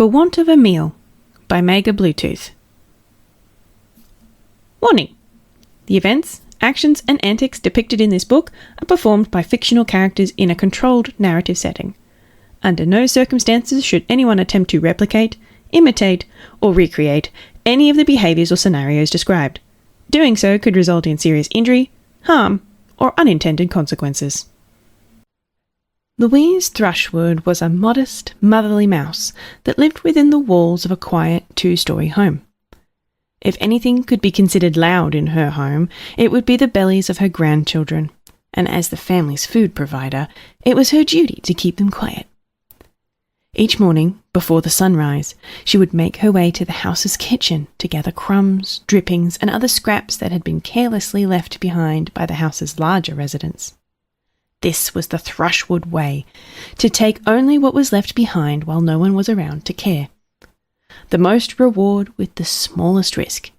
For Want of a Meal by MagerBlutooth. Warning! The events, actions and antics depicted in this book are performed by fictional characters in a controlled narrative setting. Under no circumstances should anyone attempt to replicate, imitate, or recreate any of the behaviours or scenarios described. Doing so could result in serious injury, harm, or unintended consequences. Louise Thrushwood was a modest, motherly mouse that lived within the walls of a quiet two-storey home. If anything could be considered loud in her home, it would be the bellies of her grandchildren, and as the family's food provider, it was her duty to keep them quiet. Each morning, before the sunrise, she would make her way to the house's kitchen to gather crumbs, drippings, and other scraps that had been carelessly left behind by the house's larger residents. This was the Thrushwood way, to take only what was left behind while no one was around to care. The most reward with the smallest risk.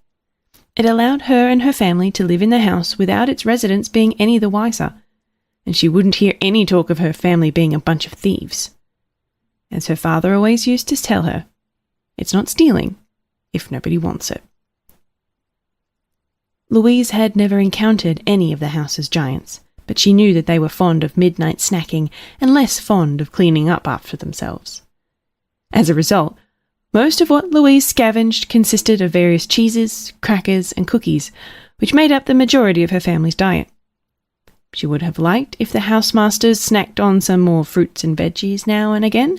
It allowed her and her family to live in the house without its residents being any the wiser, and she wouldn't hear any talk of her family being a bunch of thieves. As her father always used to tell her, it's not stealing if nobody wants it. Louise had never encountered any of the house's giants, but she knew that they were fond of midnight snacking and less fond of cleaning up after themselves. As a result, most of what Louise scavenged consisted of various cheeses, crackers, and cookies, which made up the majority of her family's diet. She would have liked if the housemasters snacked on some more fruits and veggies now and again,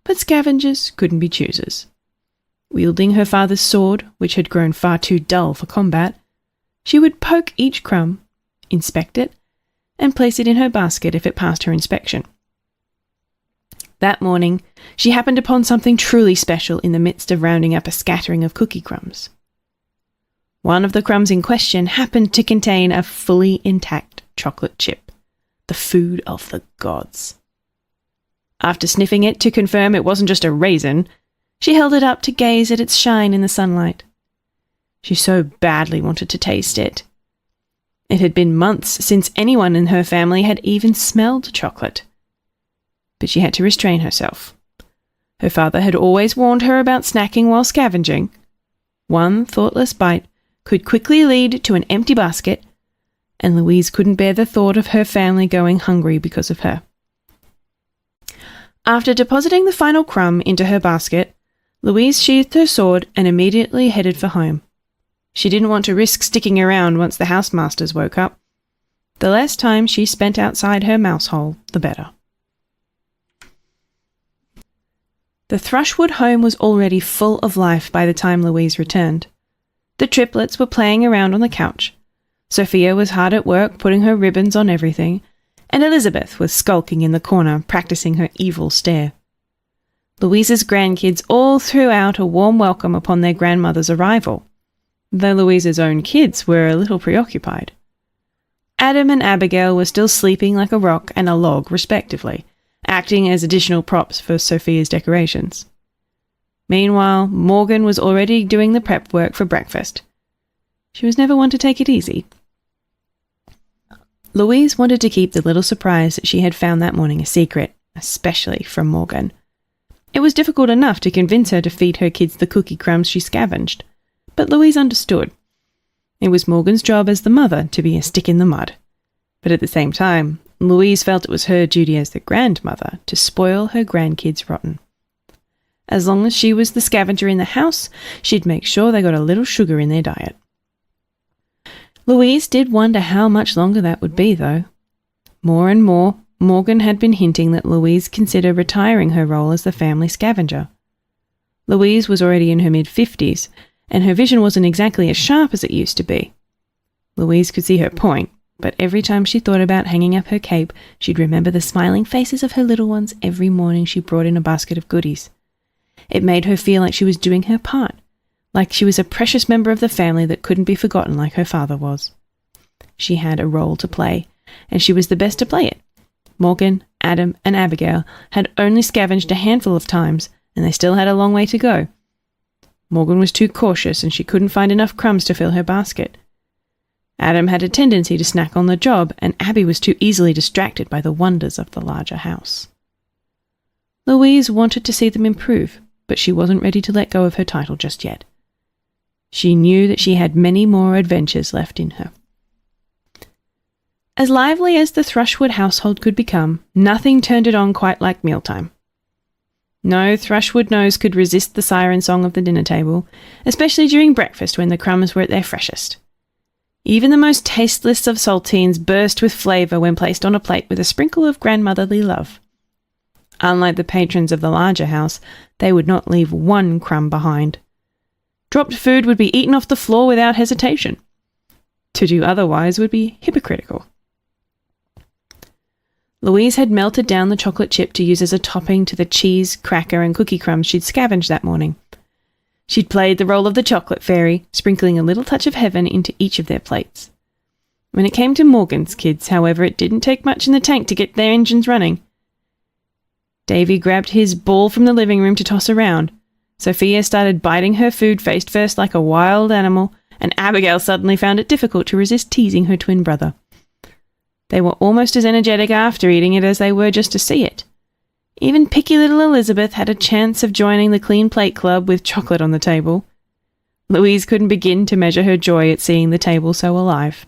but scavengers couldn't be choosers. Wielding her father's sword, which had grown far too dull for combat, she would poke each crumb, inspect it, and place it in her basket if it passed her inspection. That morning, she happened upon something truly special in the midst of rounding up a scattering of cookie crumbs. One of the crumbs in question happened to contain a fully intact chocolate chip, the food of the gods. After sniffing it to confirm it wasn't just a raisin, she held it up to gaze at its shine in the sunlight. She so badly wanted to taste it. It had been months since anyone in her family had even smelled chocolate. But she had to restrain herself. Her father had always warned her about snacking while scavenging. One thoughtless bite could quickly lead to an empty basket, and Louise couldn't bear the thought of her family going hungry because of her. After depositing the final crumb into her basket, Louise sheathed her sword and immediately headed for home. She didn't want to risk sticking around once the housemasters woke up. The less time she spent outside her mouse hole, the better. The Thrushwood home was already full of life by the time Louise returned. The triplets were playing around on the couch. Sophia was hard at work putting her ribbons on everything, and Elizabeth was skulking in the corner practicing her evil stare. Louise's grandkids all threw out a warm welcome upon their grandmother's arrival, though Louise's own kids were a little preoccupied. Adam and Abigail were still sleeping like a rock and a log, respectively, acting as additional props for Sophia's decorations. Meanwhile, Morgan was already doing the prep work for breakfast. She was never one to take it easy. Louise wanted to keep the little surprise that she had found that morning a secret, especially from Morgan. It was difficult enough to convince her to feed her kids the cookie crumbs she scavenged, but Louise understood. It was Morgan's job as the mother to be a stick in the mud. But at the same time, Louise felt it was her duty as the grandmother to spoil her grandkids rotten. As long as she was the scavenger in the house, she'd make sure they got a little sugar in their diet. Louise did wonder how much longer that would be, though. More and more, Morgan had been hinting that Louise consider retiring her role as the family scavenger. Louise was already in her mid-50s, and her vision wasn't exactly as sharp as it used to be. Louise could see her point, but every time she thought about hanging up her cape, she'd remember the smiling faces of her little ones every morning she brought in a basket of goodies. It made her feel like she was doing her part, like she was a precious member of the family that couldn't be forgotten like her father was. She had a role to play, and she was the best to play it. Morgan, Adam, and Abigail had only scavenged a handful of times, and they still had a long way to go. Morgan was too cautious, and she couldn't find enough crumbs to fill her basket. Adam had a tendency to snack on the job, and Abby was too easily distracted by the wonders of the larger house. Louise wanted to see them improve, but she wasn't ready to let go of her title just yet. She knew that she had many more adventures left in her. As lively as the Thrushwood household could become, nothing turned it on quite like mealtime. No Thrushwood nose could resist the siren song of the dinner table, especially during breakfast when the crumbs were at their freshest. Even the most tasteless of saltines burst with flavour when placed on a plate with a sprinkle of grandmotherly love. Unlike the patrons of the larger house, they would not leave one crumb behind. Dropped food would be eaten off the floor without hesitation. To do otherwise would be hypocritical. Louise had melted down the chocolate chip to use as a topping to the cheese, cracker and cookie crumbs she'd scavenged that morning. She'd played the role of the chocolate fairy, sprinkling a little touch of heaven into each of their plates. When it came to Morgan's kids, however, it didn't take much in the tank to get their engines running. Davy grabbed his ball from the living room to toss around. Sophia started biting her food face first like a wild animal, and Abigail suddenly found it difficult to resist teasing her twin brother. They were almost as energetic after eating it as they were just to see it. Even picky little Elizabeth had a chance of joining the clean plate club with chocolate on the table. Louise couldn't begin to measure her joy at seeing the table so alive.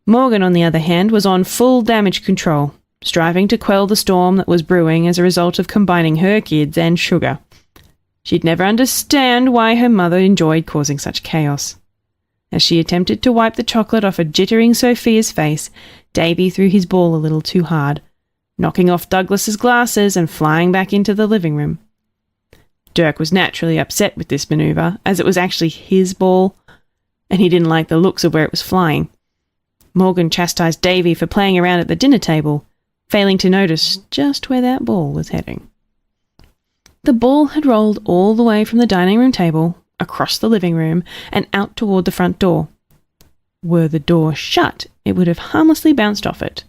Morgan, on the other hand, was on full damage control, striving to quell the storm that was brewing as a result of combining her kids and sugar. She'd never understand why her mother enjoyed causing such chaos. As she attempted to wipe the chocolate off a jittering Sophia's face, Davy threw his ball a little too hard, knocking off Douglas's glasses and flying back into the living room. Dirk was naturally upset with this manoeuvre, as it was actually his ball, and he didn't like the looks of where it was flying. Morgan chastised Davy for playing around at the dinner table, failing to notice just where that ball was heading. The ball had rolled all the way from the dining room table, across the living room, and out toward the front door. Were the door shut, it would have harmlessly bounced off it.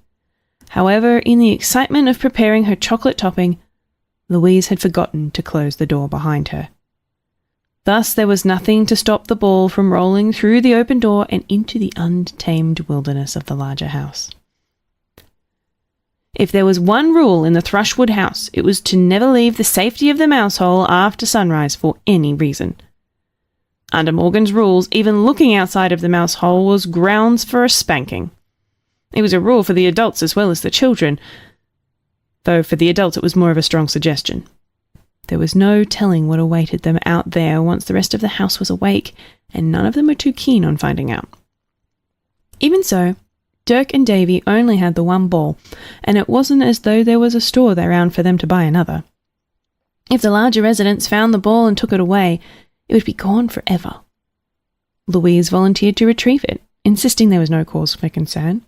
However, in the excitement of preparing her chocolate topping, Louise had forgotten to close the door behind her. Thus there was nothing to stop the ball from rolling through the open door and into the untamed wilderness of the larger house. If there was one rule in the Thrushwood house, it was to never leave the safety of the mouse hole after sunrise for any reason. Under Morgan's rules, even looking outside of the mouse hole was grounds for a spanking. It was a rule for the adults as well as the children, though for the adults it was more of a strong suggestion. There was no telling what awaited them out there once the rest of the house was awake, and none of them were too keen on finding out. Even so, Dirk and Davy only had the one ball, and it wasn't as though there was a store around for them to buy another. If the larger residents found the ball and took it away, it would be gone forever. Louise volunteered to retrieve it, insisting there was no cause for concern.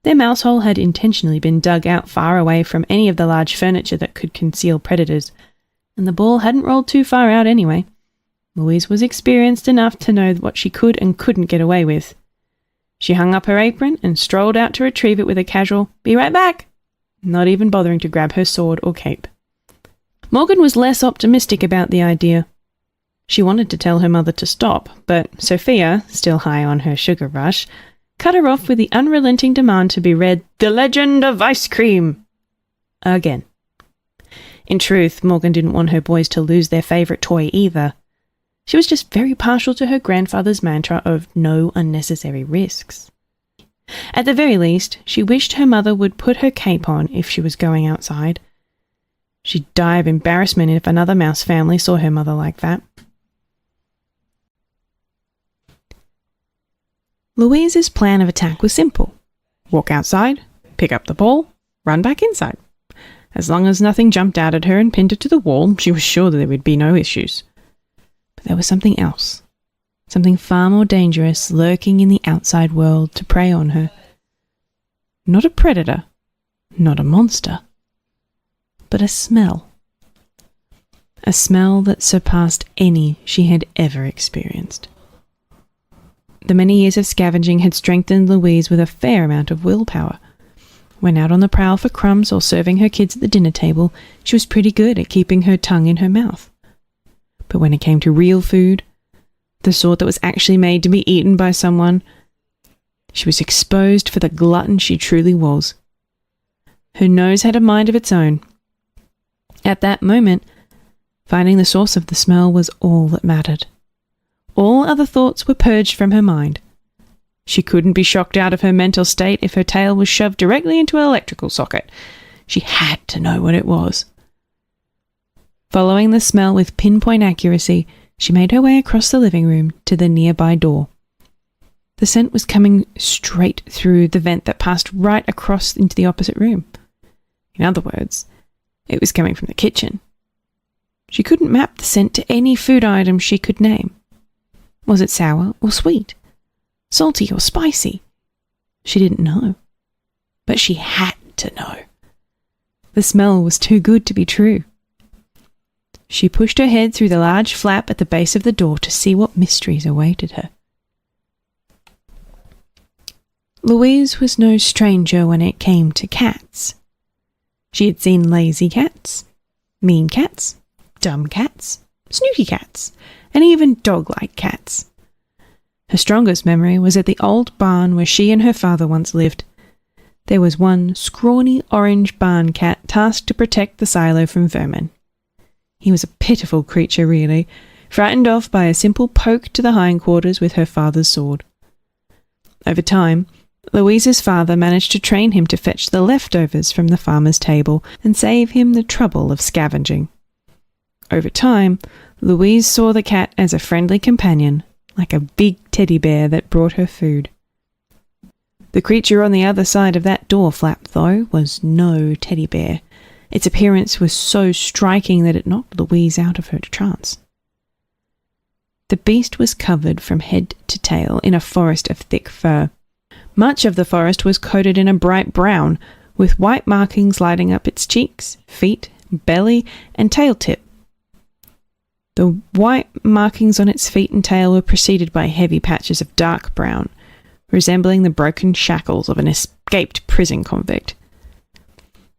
Their mouse hole had intentionally been dug out far away from any of the large furniture that could conceal predators, and the ball hadn't rolled too far out anyway. Louise was experienced enough to know what she could and couldn't get away with. She hung up her apron and strolled out to retrieve it with a casual, "Be right back," not even bothering to grab her sword or cape. Morgan was less optimistic about the idea. She wanted to tell her mother to stop, but Sophia, still high on her sugar rush, cut her off with the unrelenting demand to be read The Legend of Ice Cream again. In truth, Morgan didn't want her boys to lose their favourite toy either. She was just very partial to her grandfather's mantra of no unnecessary risks. At the very least, she wished her mother would put her cape on if she was going outside. She'd die of embarrassment if another mouse family saw her mother like that. Louise's plan of attack was simple. Walk outside, pick up the ball, run back inside. As long as nothing jumped out at her and pinned her to the wall, she was sure that there would be no issues. But there was something else, something far more dangerous lurking in the outside world to prey on her. Not a predator, not a monster, but a smell. A smell that surpassed any she had ever experienced. The many years of scavenging had strengthened Louise with a fair amount of willpower. When out on the prowl for crumbs or serving her kids at the dinner table, she was pretty good at keeping her tongue in her mouth. But when it came to real food, the sort that was actually made to be eaten by someone, she was exposed for the glutton she truly was. Her nose had a mind of its own. At that moment, Finding the source of the smell was all that mattered. All other thoughts were purged from her mind. She couldn't be shocked out of her mental state if her tail was shoved directly into an electrical socket. She had to know what it was. Following the smell with pinpoint accuracy, she made her way across the living room to the nearby door. The scent was coming straight through the vent that passed right across into the opposite room. In other words, it was coming from the kitchen. She couldn't map the scent to any food item she could name. Was it sour or sweet? Salty or spicy? She didn't know. But she had to know. The smell was too good to be true. She pushed her head through the large flap at the base of the door to see what mysteries awaited her. Louise was no stranger when it came to cats. She had seen lazy cats, mean cats, dumb cats, snooty cats, and even dog-like cats. Her strongest memory was at the old barn where she and her father once lived. There was one scrawny orange barn cat tasked to protect the silo from vermin. He was a pitiful creature, really, frightened off by a simple poke to the hindquarters with her father's sword. Over time, Louise's father managed to train him to fetch the leftovers from the farmer's table and save him the trouble of scavenging. Over time, Louise saw the cat as a friendly companion, like a big teddy bear that brought her food. The creature on the other side of that door flap, though, was no teddy bear. Its appearance was so striking that it knocked Louise out of her trance. The beast was covered from head to tail in a forest of thick fur. Much of the forest was coated in a bright brown, with white markings lighting up its cheeks, feet, belly, and tail tip. The white markings on its feet and tail were preceded by heavy patches of dark brown, resembling the broken shackles of an escaped prison convict.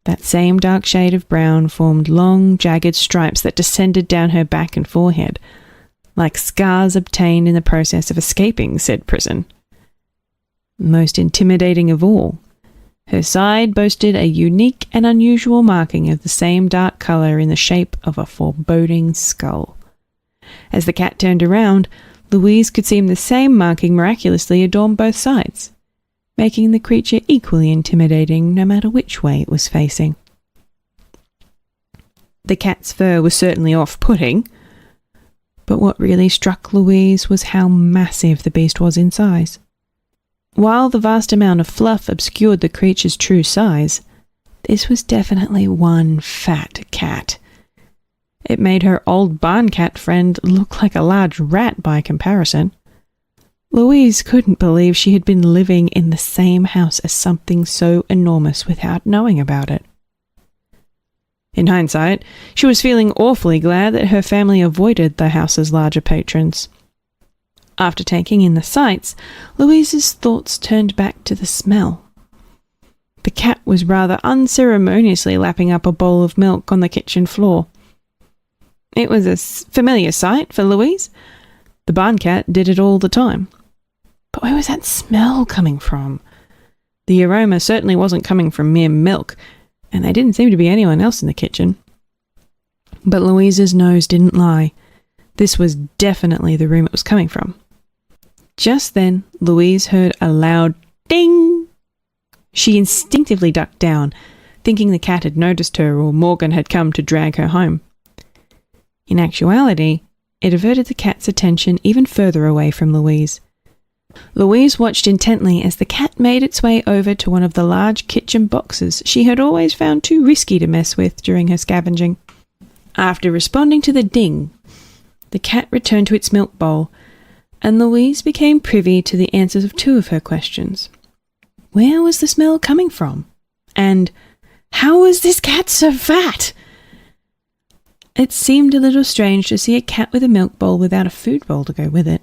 That same dark shade of brown formed long, jagged stripes that descended down her back and forehead, like scars obtained in the process of escaping said prison. Most intimidating of all, her side boasted a unique and unusual marking of the same dark colour in the shape of a foreboding skull. As the cat turned around, Louise could see the same marking miraculously adorn both sides, making the creature equally intimidating no matter which way it was facing. The cat's fur was certainly off-putting, but what really struck Louise was how massive the beast was in size. While the vast amount of fluff obscured the creature's true size, this was definitely one fat cat. It made her old barn cat friend look like a large rat by comparison. Louise couldn't believe she had been living in the same house as something so enormous without knowing about it. In hindsight, she was feeling awfully glad that her family avoided the house's larger patrons. After taking in the sights, Louise's thoughts turned back to the smell. The cat was rather unceremoniously lapping up a bowl of milk on the kitchen floor. It was a familiar sight for Louise. The barn cat did it all the time. But where was that smell coming from? The aroma certainly wasn't coming from mere milk, and there didn't seem to be anyone else in the kitchen. But Louise's nose didn't lie. This was definitely the room it was coming from. Just then, Louise heard a loud ding. She instinctively ducked down, thinking the cat had noticed her or Morgan had come to drag her home. In actuality, it averted the cat's attention even further away from Louise. Louise watched intently as the cat made its way over to one of the large kitchen boxes she had always found too risky to mess with during her scavenging. After responding to the ding, the cat returned to its milk bowl, and Louise became privy to the answers of two of her questions. Where was the smell coming from? And how was this cat so fat? It seemed a little strange to see a cat with a milk bowl without a food bowl to go with it.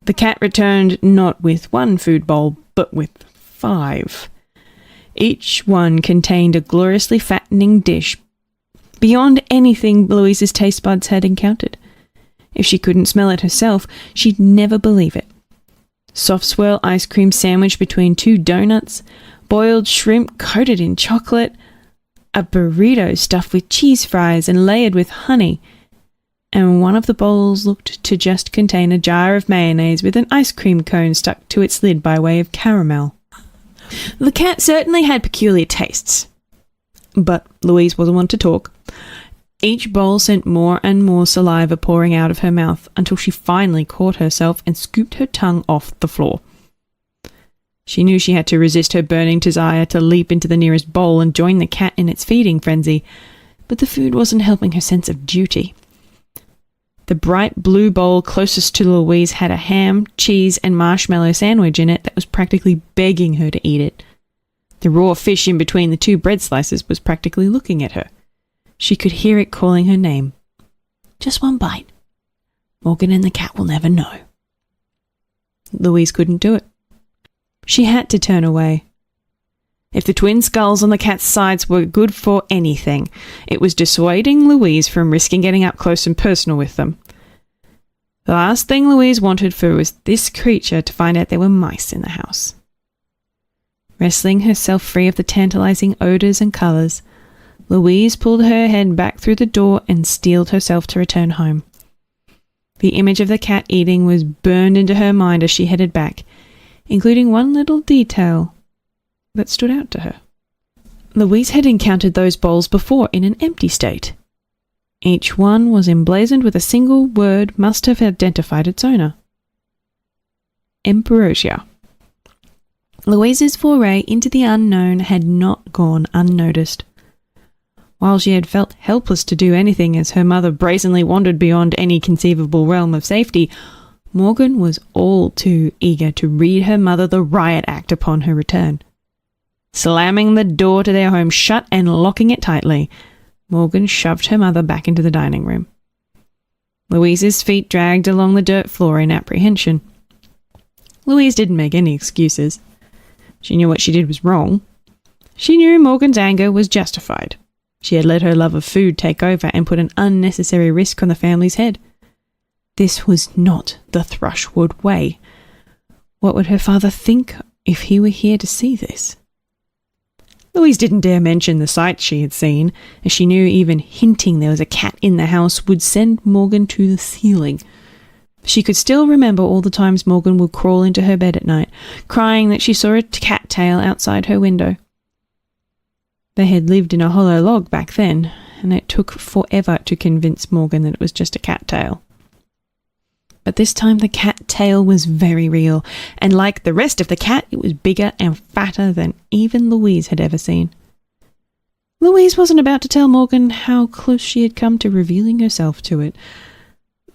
The cat returned not with one food bowl, but with 5. Each one contained a gloriously fattening dish beyond anything Louise's taste buds had encountered. If she couldn't smell it herself, she'd never believe it. Soft swirl ice cream sandwiched between 2 donuts, boiled shrimp coated in chocolate, a burrito stuffed with cheese fries and layered with honey, and one of the bowls looked to just contain a jar of mayonnaise with an ice cream cone stuck to its lid by way of caramel. The cat certainly had peculiar tastes, but Louise wasn't one to talk. Each bowl sent more and more saliva pouring out of her mouth until she finally caught herself and scooped her tongue off the floor. She knew she had to resist her burning desire to leap into the nearest bowl and join the cat in its feeding frenzy, but the food wasn't helping her sense of duty. The bright blue bowl closest to Louise had a ham, cheese, and marshmallow sandwich in it that was practically begging her to eat it. The raw fish in between the two bread slices was practically looking at her. She could hear it calling her name. Just one bite. Morgan and the cat will never know. Louise couldn't do it. She had to turn away. If the twin skulls on the cat's sides were good for anything, it was dissuading Louise from risking getting up close and personal with them. The last thing Louise wanted for was this creature to find out there were mice in the house. Wrestling herself free of the tantalizing odours and colours, Louise pulled her head back through the door and steeled herself to return home. The image of the cat eating was burned into her mind as she headed back, including one little detail that stood out to her. Louise had encountered those bowls before in an empty state. Each one was emblazoned with a single word must have identified its owner. Ambrosia. Louise's foray into the unknown had not gone unnoticed. While she had felt helpless to do anything as her mother brazenly wandered beyond any conceivable realm of safety, Morgan was all too eager to read her mother the riot act upon her return. Slamming the door to their home shut and locking it tightly, Morgan shoved her mother back into the dining room. Louise's feet dragged along the dirt floor in apprehension. Louise didn't make any excuses. She knew what she did was wrong. She knew Morgan's anger was justified. She had let her love of food take over and put an unnecessary risk on the family's head. This was not the Thrushwood way. What would her father think if he were here to see this? Louise didn't dare mention the sights she had seen, as she knew even hinting there was a cat in the house would send Morgan to the ceiling. She could still remember all the times Morgan would crawl into her bed at night, crying that she saw a cat tail outside her window. They had lived in a hollow log back then, and it took forever to convince Morgan that it was just a cat tail. But this time the cat tail was very real, and like the rest of the cat, it was bigger and fatter than even Louise had ever seen. Louise wasn't about to tell Morgan how close she had come to revealing herself to it,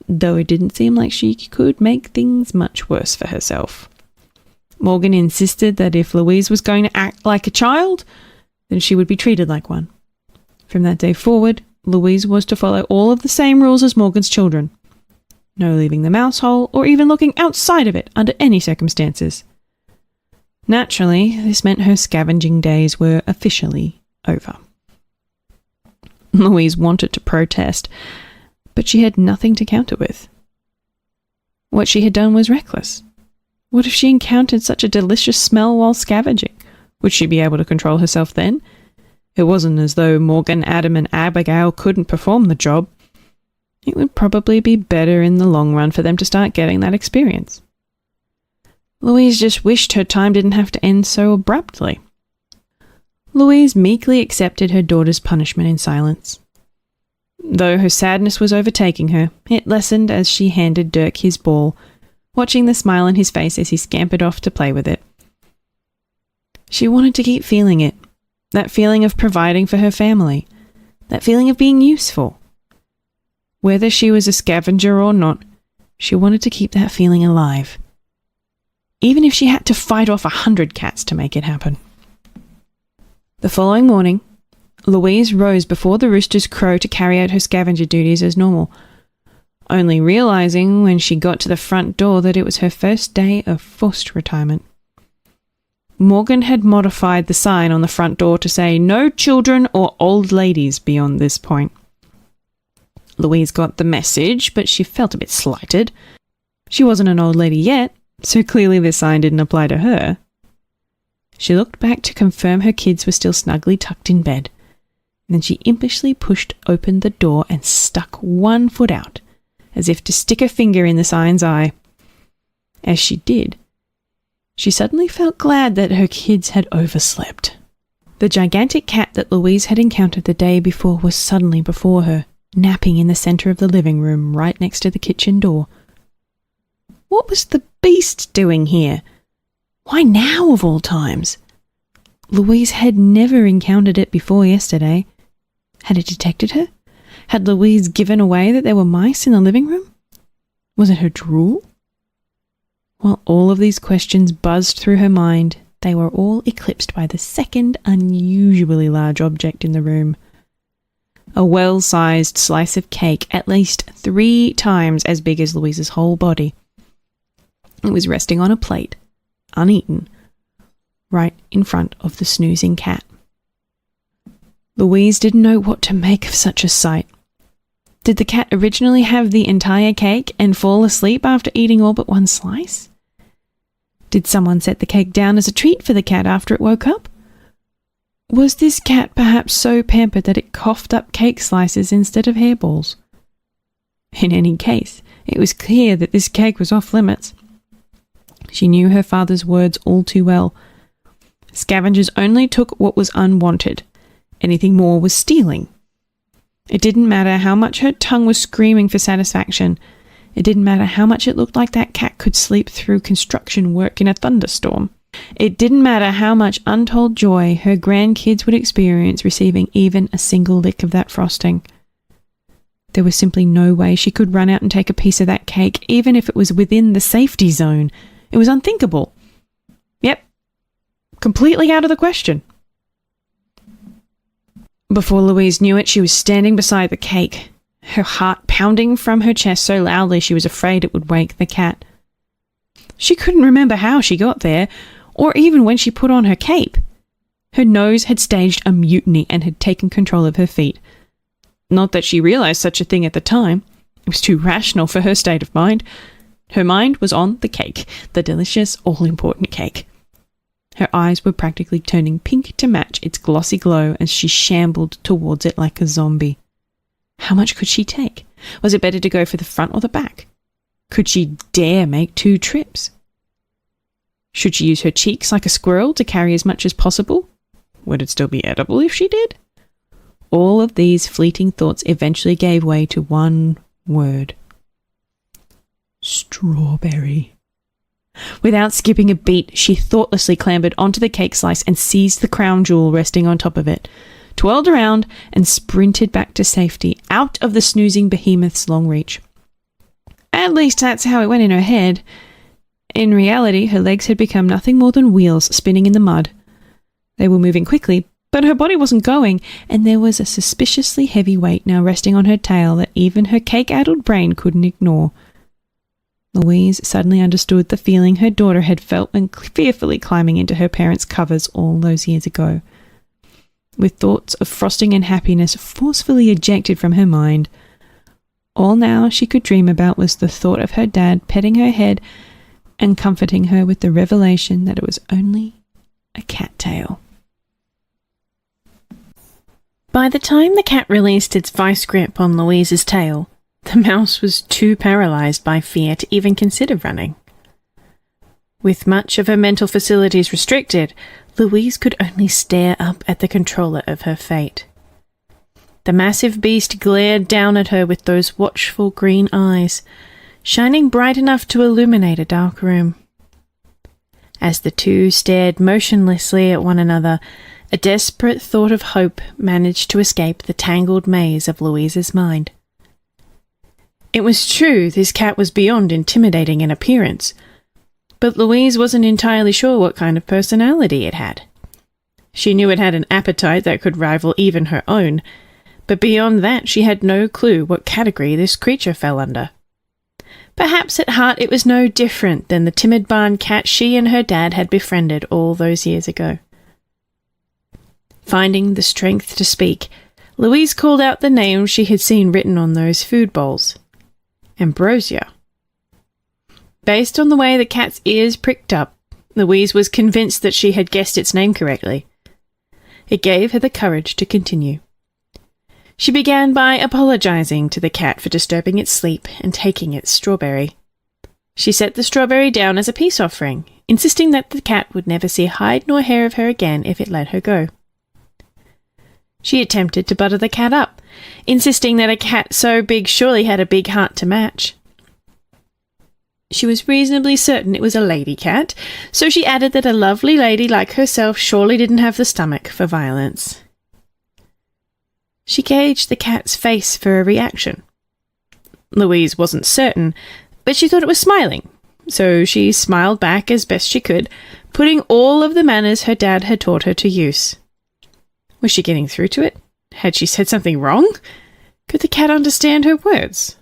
though it didn't seem like she could make things much worse for herself. Morgan insisted that if Louise was going to act like a child, then she would be treated like one. From that day forward, Louise was to follow all of the same rules as Morgan's children. No leaving the mouse hole or even looking outside of it under any circumstances. Naturally, this meant her scavenging days were officially over. Louise wanted to protest, but she had nothing to counter with. What she had done was reckless. What if she encountered such a delicious smell while scavenging? Would she be able to control herself then? It wasn't as though Morgan, Adam, and Abigail couldn't perform the job. It would probably be better in the long run for them to start getting that experience. Louise just wished her time didn't have to end so abruptly. Louise meekly accepted her daughter's punishment in silence. Though her sadness was overtaking her, it lessened as she handed Dirk his ball, watching the smile on his face as he scampered off to play with it. She wanted to keep feeling it, that feeling of providing for her family, that feeling of being useful. Whether she was a scavenger or not, she wanted to keep that feeling alive, even if she had to fight off 100 cats to make it happen. The following morning, Louise rose before the roosters crow to carry out her scavenger duties as normal, only realizing when she got to the front door that it was her first day of forced retirement. Morgan had modified the sign on the front door to say no children or old ladies beyond this point. Louise got the message, but she felt a bit slighted. She wasn't an old lady yet, so clearly this sign didn't apply to her. She looked back to confirm her kids were still snugly tucked in bed. Then she impishly pushed open the door and stuck one foot out, as if to stick a finger in the sign's eye. As she did, she suddenly felt glad that her kids had overslept. The gigantic cat that Louise had encountered the day before was suddenly before her, napping in the centre of the living room right next to the kitchen door. What was the beast doing here? Why now of all times? Louise had never encountered it before yesterday. Had it detected her? Had Louise given away that there were mice in the living room? Was it her drool? While all of these questions buzzed through her mind, they were all eclipsed by the second unusually large object in the room. A well-sized slice of cake at least 3 times as big as Louise's whole body. It was resting on a plate, uneaten, right in front of the snoozing cat. Louise didn't know what to make of such a sight. Did the cat originally have the entire cake and fall asleep after eating all but one slice? Did someone set the cake down as a treat for the cat after it woke up? Was this cat perhaps so pampered that it coughed up cake slices instead of hairballs? In any case, it was clear that this cake was off limits. She knew her father's words all too well. Scavengers only took what was unwanted. Anything more was stealing. It didn't matter how much her tongue was screaming for satisfaction. It didn't matter how much it looked like that cat could sleep through construction work in a thunderstorm. It didn't matter how much untold joy her grandkids would experience receiving even a single lick of that frosting. There was simply no way she could run out and take a piece of that cake, even if it was within the safety zone. It was unthinkable. Yep, completely out of the question. Before Louise knew it, she was standing beside the cake, her heart pounding from her chest so loudly she was afraid it would wake the cat. She couldn't remember how she got there, or even when she put on her cape. Her nose had staged a mutiny and had taken control of her feet. Not that she realized such a thing at the time. It was too rational for her state of mind. Her mind was on the cake, the delicious, all-important cake. Her eyes were practically turning pink to match its glossy glow as she shambled towards it like a zombie. How much could she take? Was it better to go for the front or the back? Could she dare make 2 trips? Should she use her cheeks like a squirrel to carry as much as possible? Would it still be edible if she did? All of these fleeting thoughts eventually gave way to one word. Strawberry. Without skipping a beat, she thoughtlessly clambered onto the cake slice and seized the crown jewel resting on top of it, twirled around and sprinted back to safety, out of the snoozing behemoth's long reach. At least that's how it went in her head. In reality, her legs had become nothing more than wheels spinning in the mud. They were moving quickly, but her body wasn't going, and there was a suspiciously heavy weight now resting on her tail that even her cake-addled brain couldn't ignore. Louise suddenly understood the feeling her daughter had felt when fearfully climbing into her parents' covers all those years ago. With thoughts of frosting and happiness forcefully ejected from her mind, all now she could dream about was the thought of her dad petting her head and comforting her with the revelation that it was only a cattail. By the time the cat released its vice grip on Louise's tail, the mouse was too paralyzed by fear to even consider running. With much of her mental facilities restricted, Louise could only stare up at the controller of her fate. The massive beast glared down at her with those watchful green eyes, shining bright enough to illuminate a dark room. As the two stared motionlessly at one another, a desperate thought of hope managed to escape the tangled maze of Louise's mind. It was true this cat was beyond intimidating in appearance, but Louise wasn't entirely sure what kind of personality it had. She knew it had an appetite that could rival even her own, but beyond that she had no clue what category this creature fell under. Perhaps at heart it was no different than the timid barn cat she and her dad had befriended all those years ago. Finding the strength to speak, Louise called out the name she had seen written on those food bowls. Ambrosia. Based on the way the cat's ears pricked up, Louise was convinced that she had guessed its name correctly. It gave her the courage to continue. She began by apologising to the cat for disturbing its sleep and taking its strawberry. She set the strawberry down as a peace offering, insisting that the cat would never see hide nor hair of her again if it let her go. She attempted to butter the cat up, insisting that a cat so big surely had a big heart to match. She was reasonably certain it was a lady cat, so she added that a lovely lady like herself surely didn't have the stomach for violence. She gauged the cat's face for a reaction. Louise wasn't certain, but she thought it was smiling, so she smiled back as best she could, putting all of the manners her dad had taught her to use. Was she getting through to it? Had she said something wrong? Could the cat understand her words?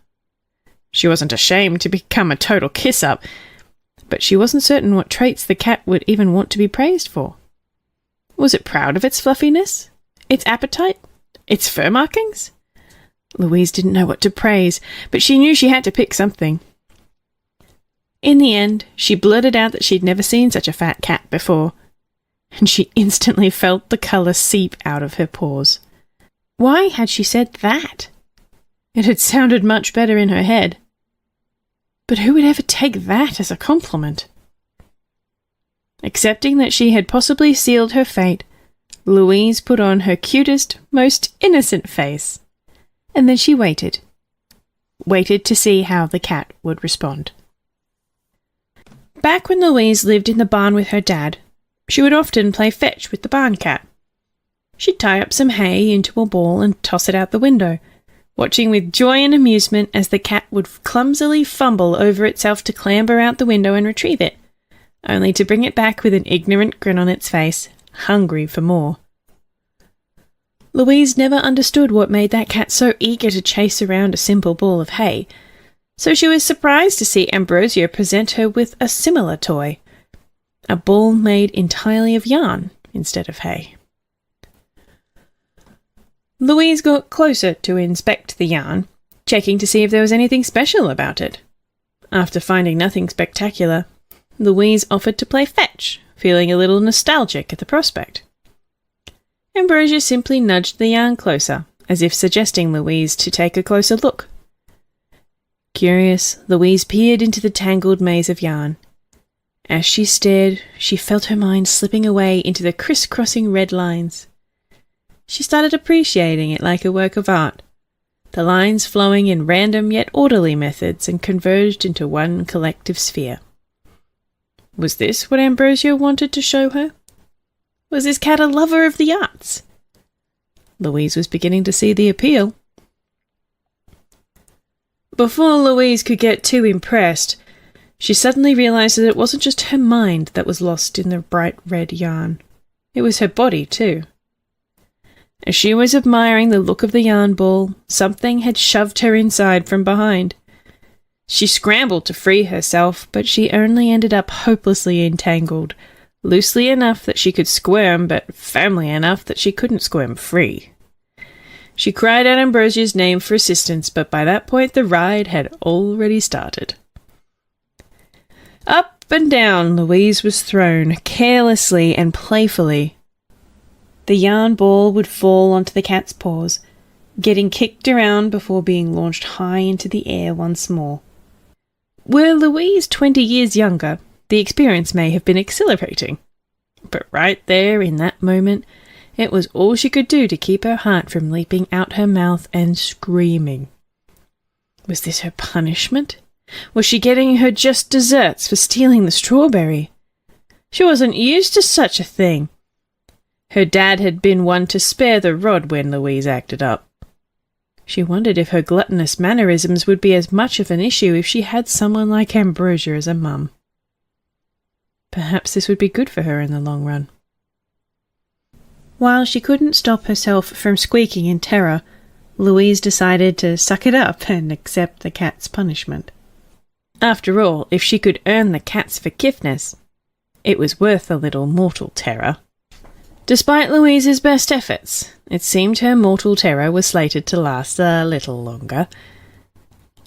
She wasn't ashamed to become a total kiss-up, but she wasn't certain what traits the cat would even want to be praised for. Was it proud of its fluffiness? Its appetite? Its fur markings? Louise didn't know what to praise, but she knew she had to pick something. In the end, she blurted out that she'd never seen such a fat cat before, and she instantly felt the colour seep out of her pores. Why had she said that? It had sounded much better in her head. But who would ever take that as a compliment? Accepting that she had possibly sealed her fate, Louise put on her cutest, most innocent face, and then she waited. Waited to see how the cat would respond. Back when Louise lived in the barn with her dad, she would often play fetch with the barn cat. She'd tie up some hay into a ball and toss it out the window, watching with joy and amusement as the cat would clumsily fumble over itself to clamber out the window and retrieve it, only to bring it back with an ignorant grin on its face, hungry for more. Louise never understood what made that cat so eager to chase around a simple ball of hay, so she was surprised to see Ambrosia present her with a similar toy, a ball made entirely of yarn instead of hay. Louise got closer to inspect the yarn, checking to see if there was anything special about it. After finding nothing spectacular, Louise offered to play fetch, feeling a little nostalgic at the prospect. Ambrosia simply nudged the yarn closer, as if suggesting Louise to take a closer look. Curious, Louise peered into the tangled maze of yarn. As she stared, she felt her mind slipping away into the criss-crossing red lines. She started appreciating it like a work of art, the lines flowing in random yet orderly methods and converged into one collective sphere. Was this what Ambrosia wanted to show her? Was this cat a lover of the arts? Louise was beginning to see the appeal. Before Louise could get too impressed, she suddenly realised that it wasn't just her mind that was lost in the bright red yarn. It was her body, too. As she was admiring the look of the yarn ball, something had shoved her inside from behind. She scrambled to free herself, but she only ended up hopelessly entangled, loosely enough that she could squirm, but firmly enough that she couldn't squirm free. She cried out Ambrosia's name for assistance, but by that point the ride had already started. Up and down Louise was thrown, carelessly and playfully. The yarn ball would fall onto the cat's paws, getting kicked around before being launched high into the air once more. Were Louise 20 years younger, the experience may have been exhilarating. But right there, in that moment, it was all she could do to keep her heart from leaping out her mouth and screaming. Was this her punishment? Was she getting her just desserts for stealing the strawberry? She wasn't used to such a thing. Her dad had been one to spare the rod when Louise acted up. She wondered if her gluttonous mannerisms would be as much of an issue if she had someone like Ambrosia as a mum. Perhaps this would be good for her in the long run. While she couldn't stop herself from squeaking in terror, Louise decided to suck it up and accept the cat's punishment. After all, if she could earn the cat's forgiveness, it was worth a little mortal terror. Despite Louise's best efforts, it seemed her mortal terror was slated to last a little longer.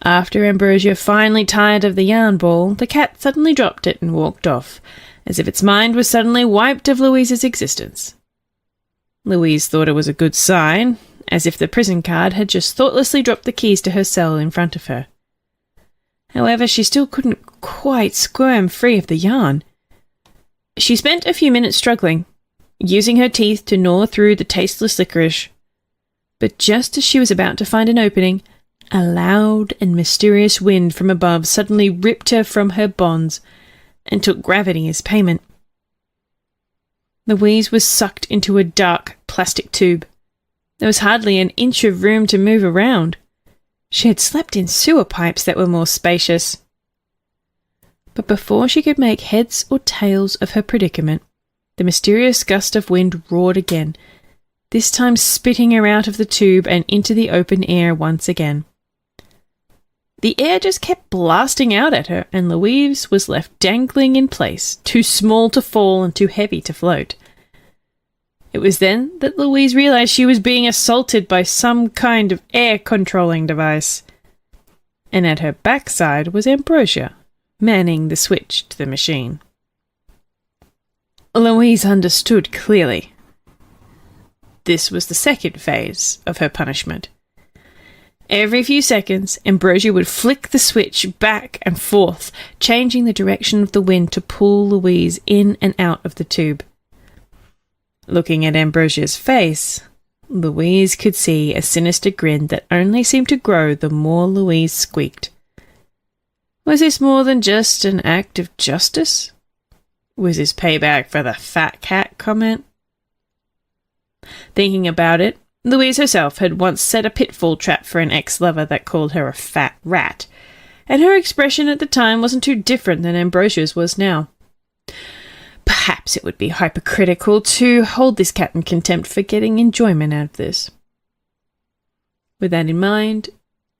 After Ambrosia finally tired of the yarn ball, the cat suddenly dropped it and walked off, as if its mind was suddenly wiped of Louise's existence. Louise thought it was a good sign, as if the prison guard had just thoughtlessly dropped the keys to her cell in front of her. However, she still couldn't quite squirm free of the yarn. She spent a few minutes struggling, using her teeth to gnaw through the tasteless licorice. But just as she was about to find an opening, a loud and mysterious wind from above suddenly ripped her from her bonds and took gravity as payment. Louise was sucked into a dark plastic tube. There was hardly an inch of room to move around. She had slept in sewer pipes that were more spacious. But before she could make heads or tails of her predicament, the mysterious gust of wind roared again, this time spitting her out of the tube and into the open air once again. The air just kept blasting out at her, and Louise was left dangling in place, too small to fall and too heavy to float. It was then that Louise realized she was being assaulted by some kind of air-controlling device. And at her backside was Ambrosia, manning the switch to the machine. Louise understood clearly. This was the second phase of her punishment. Every few seconds, Ambrosia would flick the switch back and forth, changing the direction of the wind to pull Louise in and out of the tube. Looking at Ambrosia's face, Louise could see a sinister grin that only seemed to grow the more Louise squeaked. Was this more than just an act of justice? Was this payback for the fat cat comment? Thinking about it, Louise herself had once set a pitfall trap for an ex-lover that called her a fat rat, and her expression at the time wasn't too different than Ambrosia's was now. Perhaps it would be hypocritical to hold this cat in contempt for getting enjoyment out of this. With that in mind,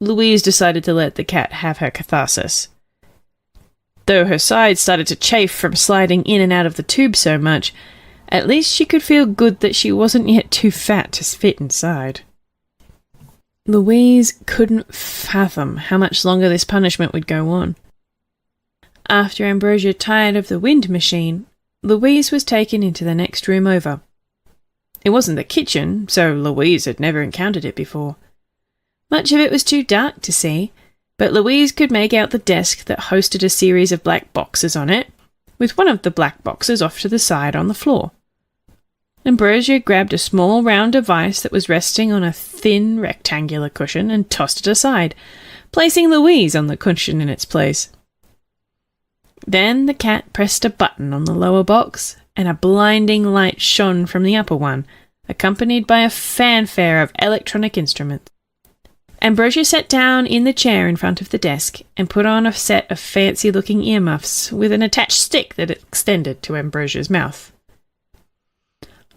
Louise decided to let the cat have her catharsis. Though her sides started to chafe from sliding in and out of the tube so much, at least she could feel good that she wasn't yet too fat to fit inside. Louise couldn't fathom how much longer this punishment would go on. After Ambrosia tired of the wind machine, Louise was taken into the next room over. It wasn't the kitchen, so Louise had never encountered it before. Much of it was too dark to see, but Louise could make out the desk that hosted a series of black boxes on it, with one of the black boxes off to the side on the floor. Ambrosia grabbed a small round device that was resting on a thin rectangular cushion and tossed it aside, placing Louise on the cushion in its place. Then the cat pressed a button on the lower box, and a blinding light shone from the upper one, accompanied by a fanfare of electronic instruments. Ambrosia sat down in the chair in front of the desk and put on a set of fancy-looking earmuffs with an attached stick that extended to Ambrosia's mouth.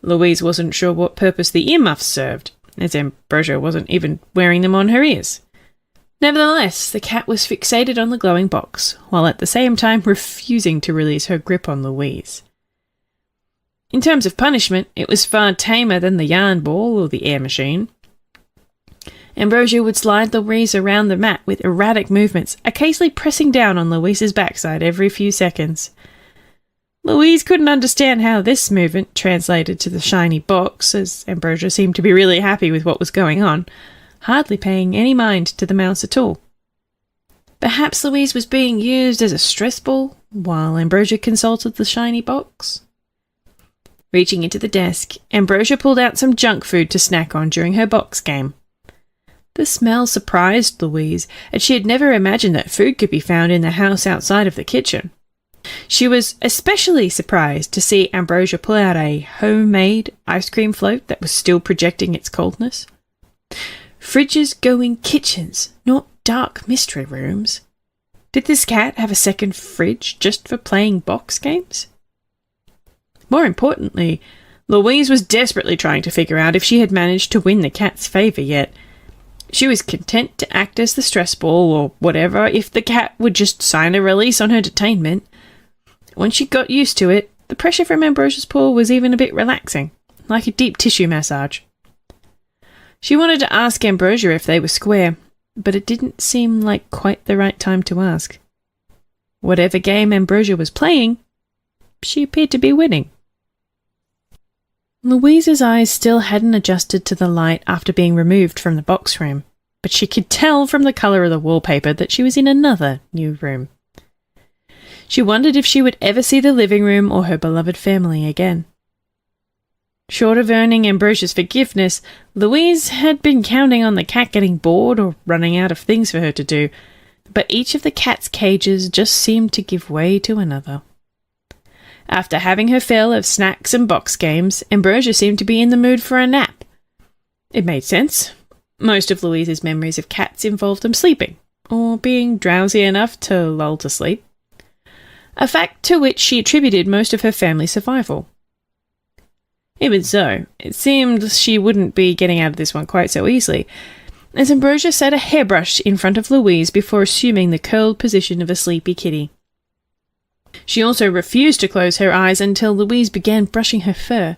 Louise wasn't sure what purpose the earmuffs served, as Ambrosia wasn't even wearing them on her ears. Nevertheless, the cat was fixated on the glowing box, while at the same time refusing to release her grip on Louise. In terms of punishment, it was far tamer than the yarn ball or the air machine. Ambrosia would slide Louise around the mat with erratic movements, occasionally pressing down on Louise's backside every few seconds. Louise couldn't understand how this movement translated to the shiny box, as Ambrosia seemed to be really happy with what was going on, hardly paying any mind to the mouse at all. Perhaps Louise was being used as a stress ball, while Ambrosia consulted the shiny box. Reaching into the desk, Ambrosia pulled out some junk food to snack on during her box game. The smell surprised Louise, as she had never imagined that food could be found in the house outside of the kitchen. She was especially surprised to see Ambrosia pull out a homemade ice cream float that was still projecting its coldness. Fridges go in kitchens, not dark mystery rooms. Did this cat have a second fridge just for playing box games? More importantly, Louise was desperately trying to figure out if she had managed to win the cat's favour yet. She was content to act as the stress ball or whatever if the cat would just sign a release on her detainment. Once she got used to it, the pressure from Ambrosia's paw was even a bit relaxing, like a deep tissue massage. She wanted to ask Ambrosia if they were square, but it didn't seem like quite the right time to ask. Whatever game Ambrosia was playing, she appeared to be winning. Louise's eyes still hadn't adjusted to the light after being removed from the box room, but she could tell from the colour of the wallpaper that she was in another new room. She wondered if she would ever see the living room or her beloved family again. Short of earning Ambrosia's forgiveness, Louise had been counting on the cat getting bored or running out of things for her to do, but each of the cat's cages just seemed to give way to another. After having her fill of snacks and box games, Ambrosia seemed to be in the mood for a nap. It made sense. Most of Louise's memories of cats involved them sleeping, or being drowsy enough to lull to sleep, a fact to which she attributed most of her family's survival. Even so, it seemed she wouldn't be getting out of this one quite so easily, as Ambrosia sat a hairbrush in front of Louise before assuming the curled position of a sleepy kitty. She also refused to close her eyes until Louise began brushing her fur,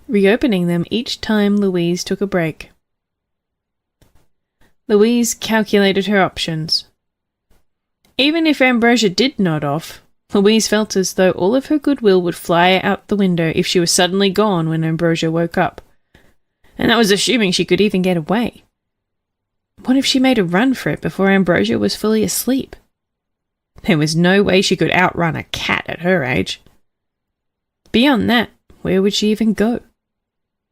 reopening them each time Louise took a break. Louise calculated her options. Even if Ambrosia did nod off, Louise felt as though all of her goodwill would fly out the window if she was suddenly gone when Ambrosia woke up. And that was assuming she could even get away. What if she made a run for it before Ambrosia was fully asleep? There was no way she could outrun a cat at her age. Beyond that, where would she even go?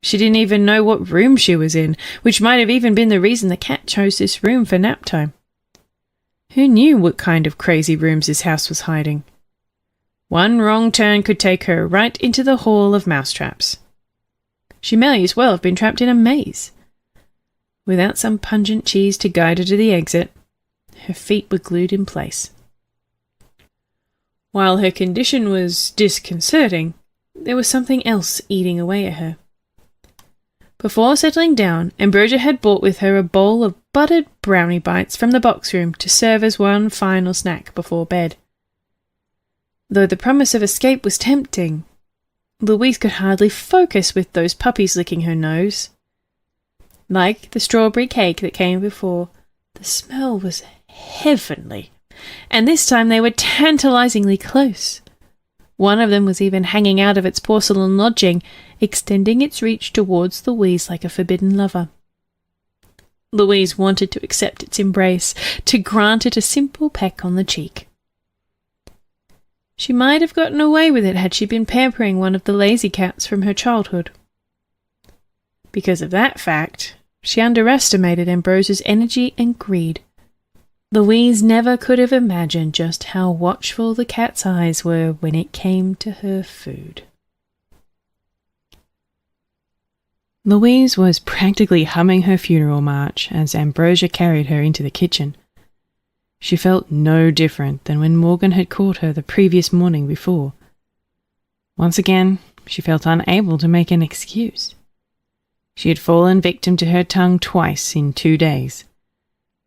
She didn't even know what room she was in, which might have even been the reason the cat chose this room for nap time. Who knew what kind of crazy rooms this house was hiding? One wrong turn could take her right into the hall of mousetraps. She may as well have been trapped in a maze. Without some pungent cheese to guide her to the exit, her feet were glued in place. While her condition was disconcerting, there was something else eating away at her. Before settling down, Ambrosia had brought with her a bowl of buttered brownie bites from the box room to serve as one final snack before bed. Though the promise of escape was tempting, Louise could hardly focus with those puppies licking her nose. Like the strawberry cake that came before, the smell was heavenly, and this time they were tantalizingly close. One of them was even hanging out of its porcelain lodging, extending its reach towards Louise like a forbidden lover. Louise wanted to accept its embrace, to grant it a simple peck on the cheek. She might have gotten away with it had she been pampering one of the lazy cats from her childhood. Because of that fact, she underestimated Ambrosia's energy and greed. Louise never could have imagined just how watchful the cat's eyes were when it came to her food. Louise was practically humming her funeral march as Ambrosia carried her into the kitchen. She felt no different than when Morgan had caught her the previous morning before. Once again, she felt unable to make an excuse. She had fallen victim to her tongue twice in 2 days.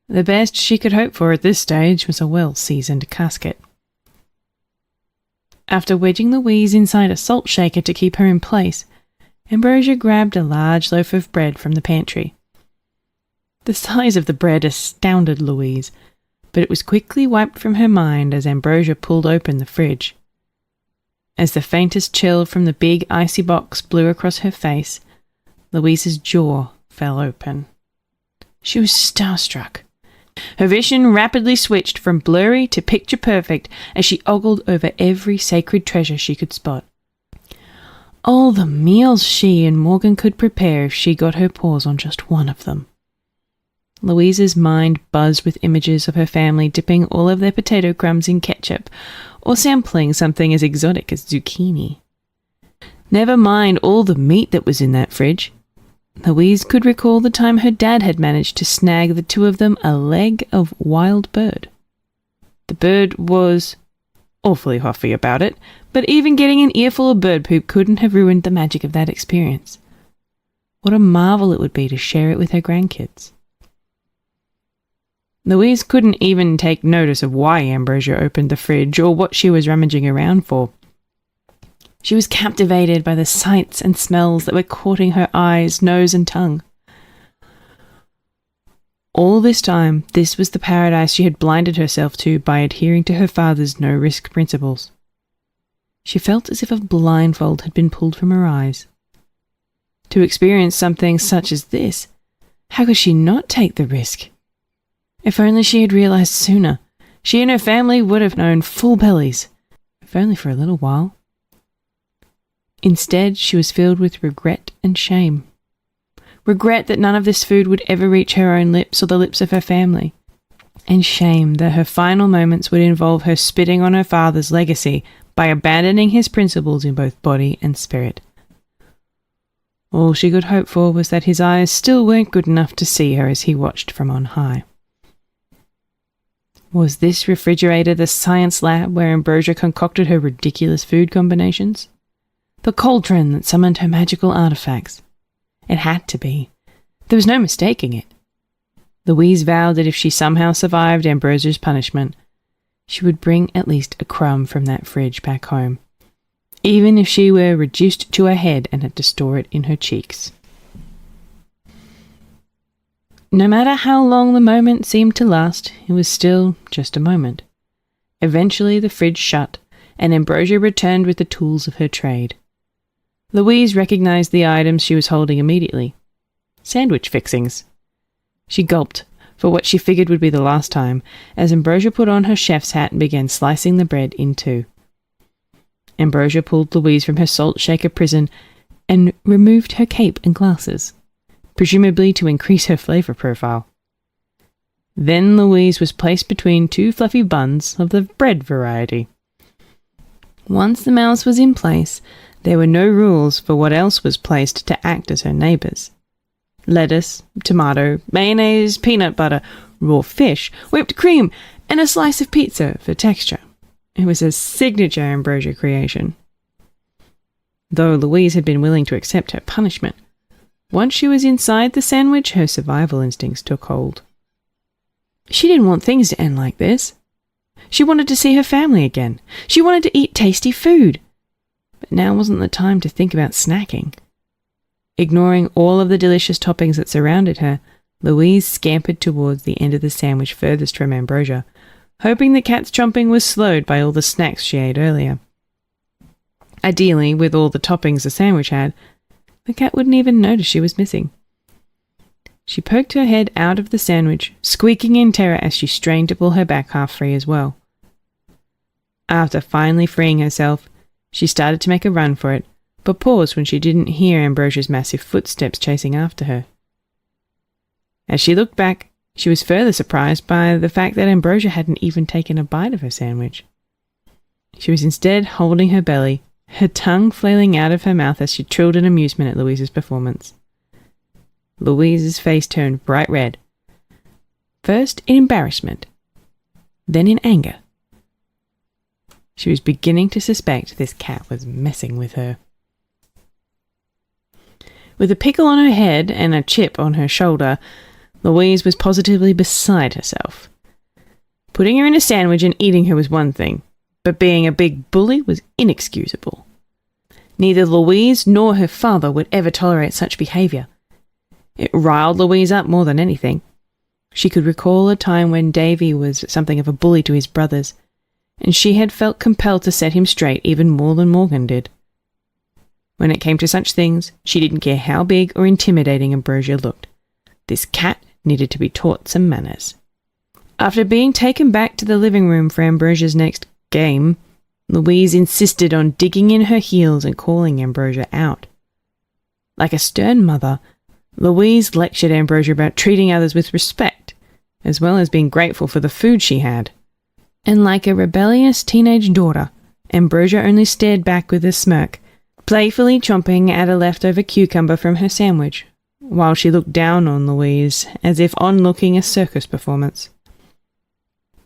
The best she could hope for at this stage was a well-seasoned casket. After wedging Louise inside a salt shaker to keep her in place, Ambrosia grabbed a large loaf of bread from the pantry. The size of the bread astounded Louise, but it was quickly wiped from her mind as Ambrosia pulled open the fridge. As the faintest chill from the big icy box blew across her face, Louise's jaw fell open. She was starstruck. Her vision rapidly switched from blurry to picture-perfect as she ogled over every sacred treasure she could spot. All the meals she and Morgan could prepare if she got her paws on just one of them. Louise's mind buzzed with images of her family dipping all of their potato crumbs in ketchup, or sampling something as exotic as zucchini. Never mind all the meat that was in that fridge. Louise could recall the time her dad had managed to snag the two of them a leg of wild bird. The bird was awfully huffy about it, but even getting an earful of bird poop couldn't have ruined the magic of that experience. What a marvel it would be to share it with her grandkids. Louise couldn't even take notice of why Ambrosia opened the fridge or what she was rummaging around for. She was captivated by the sights and smells that were courting her eyes, nose, and tongue. All this time, this was the paradise she had blinded herself to by adhering to her father's no-risk principles. She felt as if a blindfold had been pulled from her eyes. To experience something such as this, how could she not take the risk? If only she had realized sooner, she and her family would have known full bellies, if only for a little while. Instead, she was filled with regret and shame. Regret that none of this food would ever reach her own lips or the lips of her family. And shame that her final moments would involve her spitting on her father's legacy by abandoning his principles in both body and spirit. All she could hope for was that his eyes still weren't good enough to see her as he watched from on high. Was this refrigerator the science lab where Ambrosia concocted her ridiculous food combinations? The cauldron that summoned her magical artifacts? It had to be. There was no mistaking it. Louise vowed that if she somehow survived Ambrosia's punishment, she would bring at least a crumb from that fridge back home, even if she were reduced to her head and had to store it in her cheeks. No matter how long the moment seemed to last, it was still just a moment. Eventually the fridge shut, and Ambrosia returned with the tools of her trade. Louise recognized the items she was holding immediately. Sandwich fixings. She gulped, for what she figured would be the last time, as Ambrosia put on her chef's hat and began slicing the bread in two. Ambrosia pulled Louise from her salt shaker prison and removed her cape and glasses, presumably to increase her flavor profile. Then Louise was placed between two fluffy buns of the bread variety. Once the mouse was in place, there were no rules for what else was placed to act as her neighbours. Lettuce, tomato, mayonnaise, peanut butter, raw fish, whipped cream, and a slice of pizza for texture. It was a signature Ambrosia creation. Though Louise had been willing to accept her punishment, once she was inside the sandwich, her survival instincts took hold. She didn't want things to end like this. She wanted to see her family again. She wanted to eat tasty food. But now wasn't the time to think about snacking. Ignoring all of the delicious toppings that surrounded her, Louise scampered towards the end of the sandwich furthest from Ambrosia, hoping the cat's chomping was slowed by all the snacks she ate earlier. Ideally, with all the toppings the sandwich had, the cat wouldn't even notice she was missing. She poked her head out of the sandwich, squeaking in terror as she strained to pull her back half free as well. After finally freeing herself, she started to make a run for it, but paused when she didn't hear Ambrosia's massive footsteps chasing after her. As she looked back, she was further surprised by the fact that Ambrosia hadn't even taken a bite of her sandwich. She was instead holding her belly, her tongue flailing out of her mouth as she trilled in amusement at Louise's performance. Louise's face turned bright red, first in embarrassment, then in anger. She was beginning to suspect this cat was messing with her. With a pickle on her head and a chip on her shoulder, Louise was positively beside herself. Putting her in a sandwich and eating her was one thing, but being a big bully was inexcusable. Neither Louise nor her father would ever tolerate such behaviour. It riled Louise up more than anything. She could recall a time when Davy was something of a bully to his brothers, and she had felt compelled to set him straight even more than Morgan did. When it came to such things, she didn't care how big or intimidating Ambrosia looked. This cat needed to be taught some manners. After being taken back to the living room for Ambrosia's next game, Louise insisted on digging in her heels and calling Ambrosia out. Like a stern mother, Louise lectured Ambrosia about treating others with respect, as well as being grateful for the food she had. And like a rebellious teenage daughter, Ambrosia only stared back with a smirk, playfully chomping at a leftover cucumber from her sandwich, while she looked down on Louise as if onlooking a circus performance.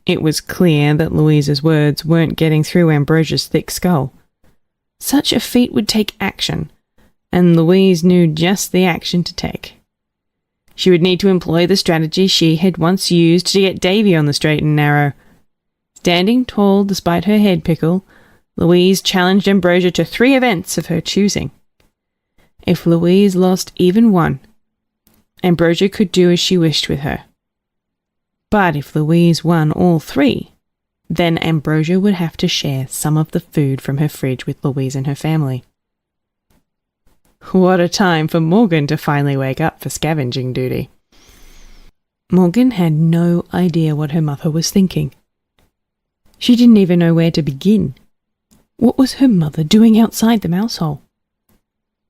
It was clear that Louise's words weren't getting through Ambrosia's thick skull. Such a feat would take action, and Louise knew just the action to take. She would need to employ the strategy she had once used to get Davy on the straight and narrow. Standing tall despite her head pickle, Louise challenged Ambrosia to 3 events of her choosing. If Louise lost even one, Ambrosia could do as she wished with her. But if Louise won all 3, then Ambrosia would have to share some of the food from her fridge with Louise and her family. What a time for Morgan to finally wake up for scavenging duty. Morgan had no idea what her mother was thinking. She didn't even know where to begin. What was her mother doing outside the mouse hole?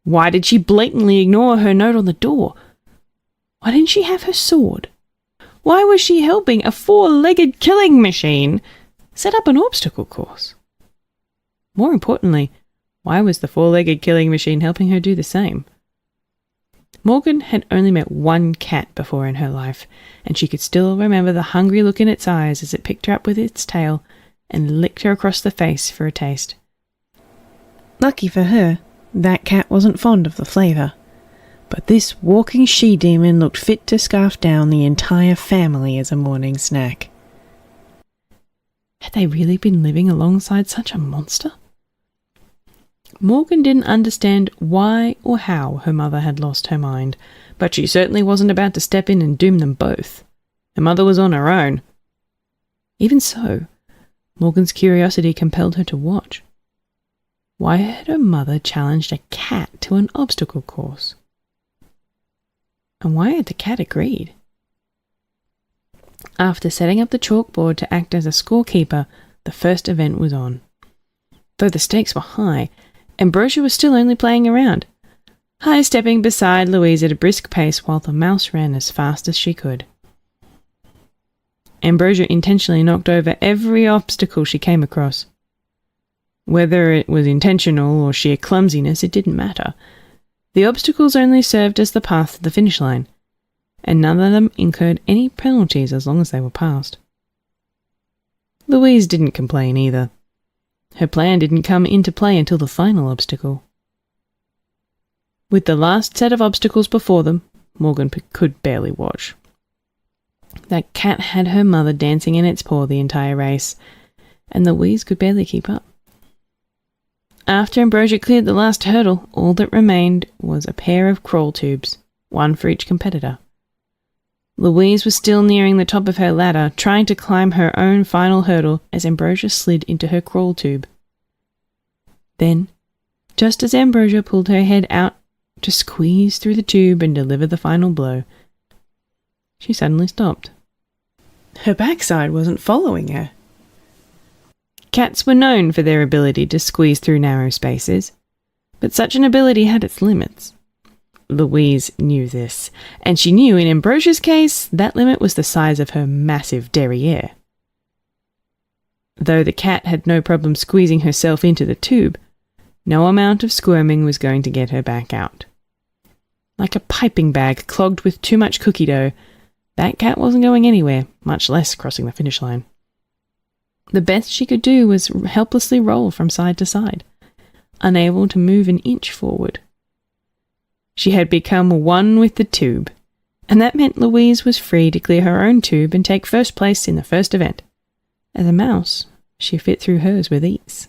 Why did she blatantly ignore her note on the door? Why didn't she have her sword? Why was she helping a four-legged killing machine set up an obstacle course? More importantly, why was the four-legged killing machine helping her do the same? Morgan had only met one cat before in her life, and she could still remember the hungry look in its eyes as it picked her up with its tail and licked her across the face for a taste. Lucky for her, that cat wasn't fond of the flavour, but this walking she-demon looked fit to scarf down the entire family as a morning snack. Had they really been living alongside such a monster? Morgan didn't understand why or how her mother had lost her mind, but she certainly wasn't about to step in and doom them both. Her mother was on her own. Even so, Morgan's curiosity compelled her to watch. Why had her mother challenged a cat to an obstacle course? And why had the cat agreed? After setting up the chalkboard to act as a scorekeeper, the first event was on. Though the stakes were high, Ambrosia was still only playing around, high-stepping beside Louise at a brisk pace while the mouse ran as fast as she could. Ambrosia intentionally knocked over every obstacle she came across. Whether it was intentional or sheer clumsiness, it didn't matter. The obstacles only served as the path to the finish line, and none of them incurred any penalties as long as they were passed. Louise didn't complain either. Her plan didn't come into play until the final obstacle. With the last set of obstacles before them, Morgan could barely watch. That cat had her mother dancing in its paw the entire race, and Louise could barely keep up. After Ambrosia cleared the last hurdle, all that remained was a pair of crawl tubes, one for each competitor. Louise was still nearing the top of her ladder, trying to climb her own final hurdle as Ambrosia slid into her crawl tube. Then, just as Ambrosia pulled her head out to squeeze through the tube and deliver the final blow, she suddenly stopped. Her backside wasn't following her. Cats were known for their ability to squeeze through narrow spaces, but such an ability had its limits. Louise knew this, and she knew in Ambrosia's case that limit was the size of her massive derriere. Though the cat had no problem squeezing herself into the tube, no amount of squirming was going to get her back out. Like a piping bag clogged with too much cookie dough, that cat wasn't going anywhere, much less crossing the finish line. The best she could do was helplessly roll from side to side, unable to move an inch forward. She had become one with the tube, and that meant Louise was free to clear her own tube and take first place in the first event. As a mouse, she fit through hers with ease.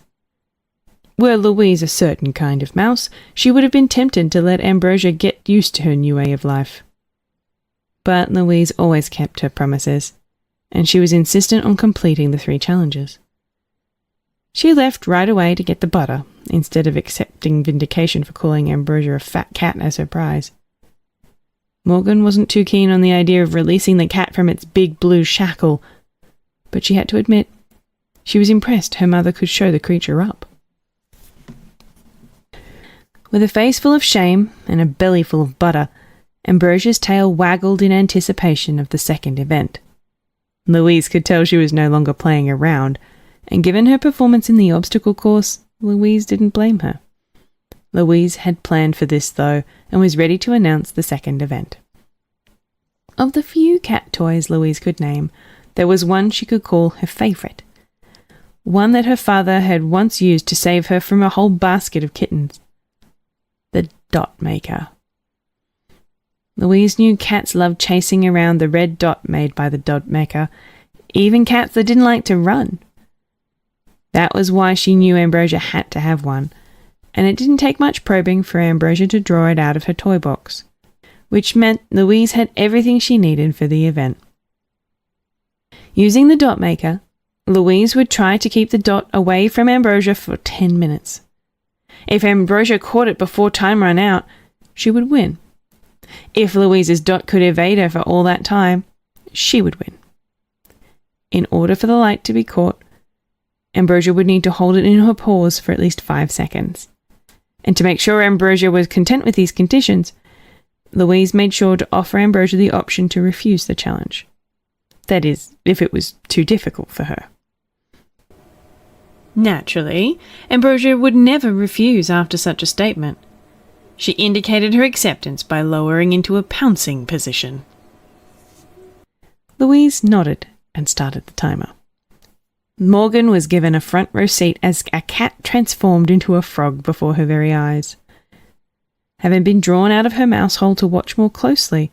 Were Louise a certain kind of mouse, she would have been tempted to let Ambrosia get used to her new way of life. But Louise always kept her promises, and she was insistent on completing the 3 challenges. She left right away to get the butter, instead of accepting vindication for calling Ambrosia a fat cat as her prize. Morgan wasn't too keen on the idea of releasing the cat from its big blue shackle, but she had to admit she was impressed her mother could show the creature up. With a face full of shame and a belly full of butter, Ambrosia's tail waggled in anticipation of the second event. Louise could tell she was no longer playing around, and given her performance in the obstacle course, Louise didn't blame her. Louise had planned for this, though, and was ready to announce the second event. Of the few cat toys Louise could name, there was one she could call her favourite, one that her father had once used to save her from a whole basket of kittens. The dot maker. Louise knew cats loved chasing around the red dot made by the dot maker, even cats that didn't like to run. That was why she knew Ambrosia had to have one, and it didn't take much probing for Ambrosia to draw it out of her toy box, which meant Louise had everything she needed for the event. Using the dot maker, Louise would try to keep the dot away from Ambrosia for 10 minutes. If Ambrosia caught it before time ran out, she would win. If Louise's dot could evade her for all that time, she would win. In order for the light to be caught, Ambrosia would need to hold it in her paws for at least 5 seconds. And to make sure Ambrosia was content with these conditions, Louise made sure to offer Ambrosia the option to refuse the challenge. That is, if it was too difficult for her. Naturally, Ambrosia would never refuse after such a statement. She indicated her acceptance by lowering into a pouncing position. Louise nodded and started the timer. Morgan was given a front row seat as a cat transformed into a frog before her very eyes. Having been drawn out of her mouse hole to watch more closely,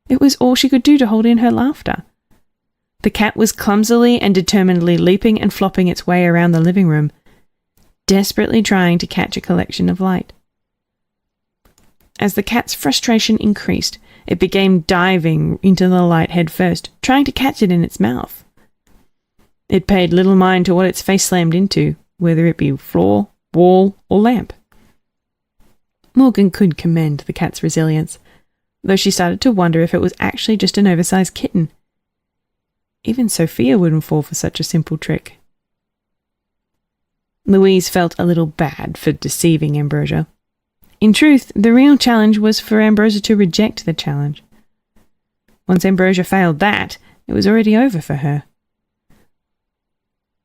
it was all she could do to hold in her laughter. The cat was clumsily and determinedly leaping and flopping its way around the living room, desperately trying to catch a collection of light. As the cat's frustration increased, it began diving into the light head first, trying to catch it in its mouth. It paid little mind to what its face slammed into, whether it be floor, wall, or lamp. Morgan could commend the cat's resilience, though she started to wonder if it was actually just an oversized kitten. Even Sophia wouldn't fall for such a simple trick. Louise felt a little bad for deceiving Ambrosia. In truth, the real challenge was for Ambrosia to reject the challenge. Once Ambrosia failed that, it was already over for her.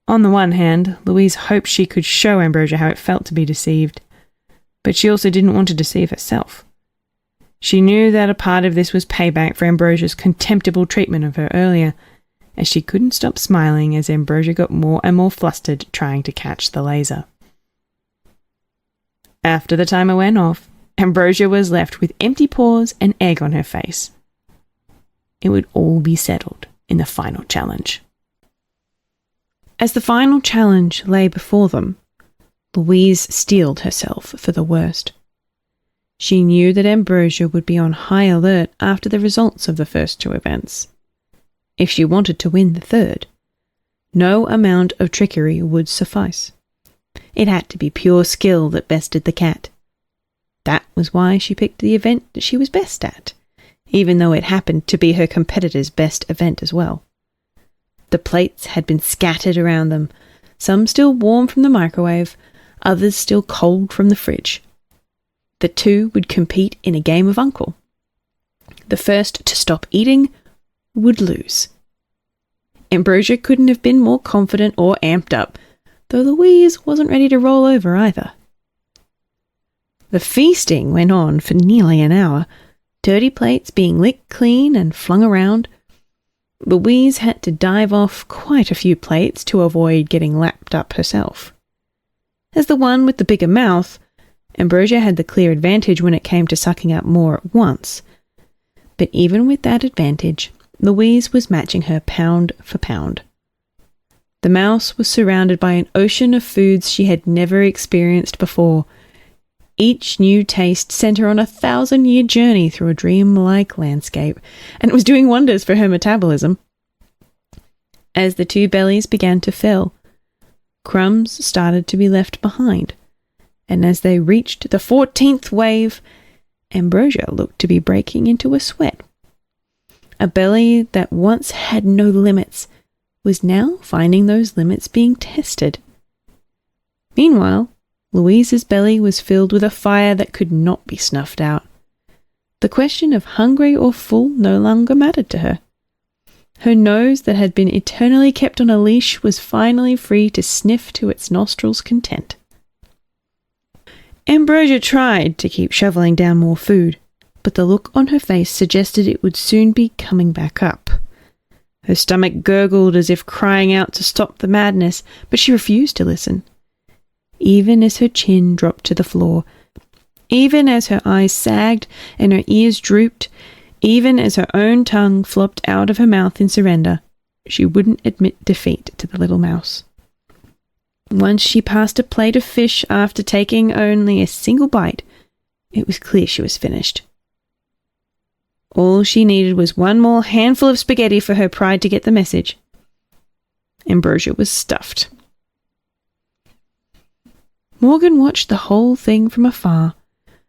On the one hand, Louise hoped she could show Ambrosia how it felt to be deceived, but she also didn't want to deceive herself. She knew that a part of this was payback for Ambrosia's contemptible treatment of her earlier, as she couldn't stop smiling as Ambrosia got more and more flustered trying to catch the laser. After the timer went off, Ambrosia was left with empty paws and egg on her face. It would all be settled in the final challenge. As the final challenge lay before them, Louise steeled herself for the worst. She knew that Ambrosia would be on high alert after the results of the first two events. If she wanted to win the third, no amount of trickery would suffice. It had to be pure skill that bested the cat. That was why she picked the event that she was best at, even though it happened to be her competitor's best event as well. The plates had been scattered around them, some still warm from the microwave, others still cold from the fridge. The two would compete in a game of Uncle. The first to stop eating would lose. Ambrosia couldn't have been more confident or amped up, though Louise wasn't ready to roll over either. The feasting went on for nearly an hour, dirty plates being licked clean and flung around. Louise had to dive off quite a few plates to avoid getting lapped up herself. As the one with the bigger mouth, Ambrosia had the clear advantage when it came to sucking up more at once. But even with that advantage, Louise was matching her pound for pound. The mouse was surrounded by an ocean of foods she had never experienced before. Each new taste sent her on a 1,000-year journey through a dream-like landscape, and it was doing wonders for her metabolism. As the two bellies began to fill, crumbs started to be left behind, and as they reached the 14th wave, Ambrosia looked to be breaking into a sweat. A belly that once had no limits was now finding those limits being tested. Meanwhile, Louise's belly was filled with a fire that could not be snuffed out. The question of hungry or full no longer mattered to her. Her nose that had been eternally kept on a leash was finally free to sniff to its nostrils' content. Ambrosia tried to keep shoveling down more food, but the look on her face suggested it would soon be coming back up. Her stomach gurgled as if crying out to stop the madness, but she refused to listen. Even as her chin dropped to the floor, even as her eyes sagged and her ears drooped, even as her own tongue flopped out of her mouth in surrender, she wouldn't admit defeat to the little mouse. Once she passed a plate of fish after taking only a single bite, it was clear she was finished. All she needed was one more handful of spaghetti for her pride to get the message. Ambrosia was stuffed. Morgan watched the whole thing from afar,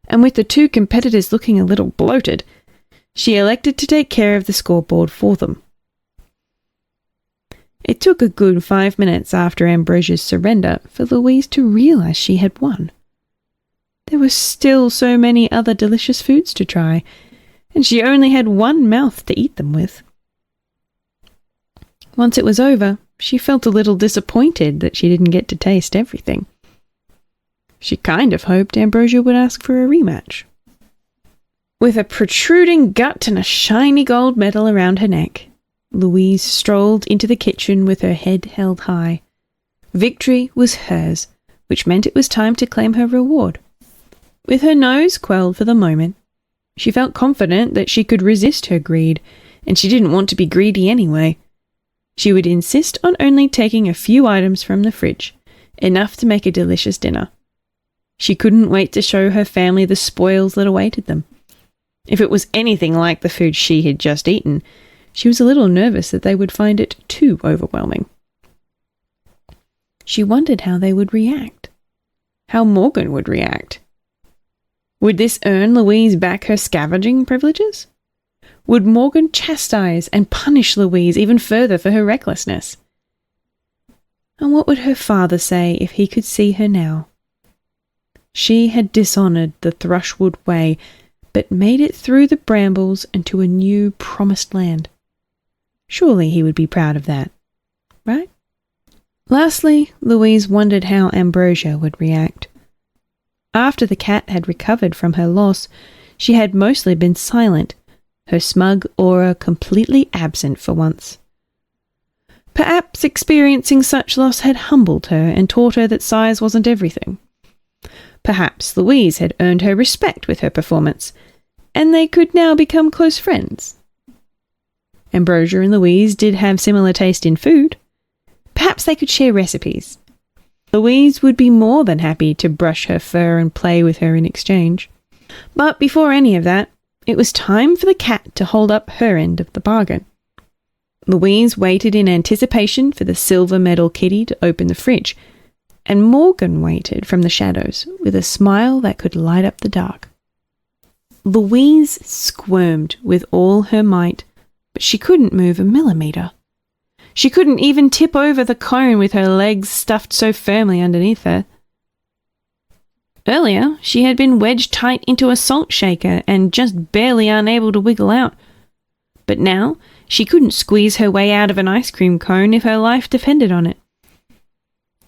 and with the two competitors looking a little bloated, she elected to take care of the scoreboard for them. It took a good 5 minutes after Ambrosia's surrender for Louise to realise she had won. There were still so many other delicious foods to try, and she only had one mouth to eat them with. Once it was over, she felt a little disappointed that she didn't get to taste everything. She kind of hoped Ambrosia would ask for a rematch. With a protruding gut and a shiny gold medal around her neck, Louise strolled into the kitchen with her head held high. Victory was hers, which meant it was time to claim her reward. With her nose quelled for the moment, she felt confident that she could resist her greed, and she didn't want to be greedy anyway. She would insist on only taking a few items from the fridge, enough to make a delicious dinner. She couldn't wait to show her family the spoils that awaited them. If it was anything like the food she had just eaten, she was a little nervous that they would find it too overwhelming. She wondered how they would react. How Morgan would react. Would this earn Louise back her scavenging privileges? Would Morgan chastise and punish Louise even further for her recklessness? And what would her father say if he could see her now? She had dishonoured the Thrushwood way, but made it through the brambles and to a new promised land. Surely he would be proud of that, right? Lastly, Louise wondered how Ambrosia would react. After the cat had recovered from her loss, she had mostly been silent, her smug aura completely absent for once. Perhaps experiencing such loss had humbled her and taught her that size wasn't everything. Perhaps Louise had earned her respect with her performance, and they could now become close friends. Ambrosia and Louise did have similar taste in food. Perhaps they could share recipes. Louise would be more than happy to brush her fur and play with her in exchange. But before any of that, it was time for the cat to hold up her end of the bargain. Louise waited in anticipation for the silver medal kitty to open the fridge, and Morgan waited from the shadows with a smile that could light up the dark. Louise squirmed with all her might, but she couldn't move a millimetre. She couldn't even tip over the cone with her legs stuffed so firmly underneath her. Earlier, she had been wedged tight into a salt shaker and just barely unable to wiggle out. But now, she couldn't squeeze her way out of an ice cream cone if her life depended on it.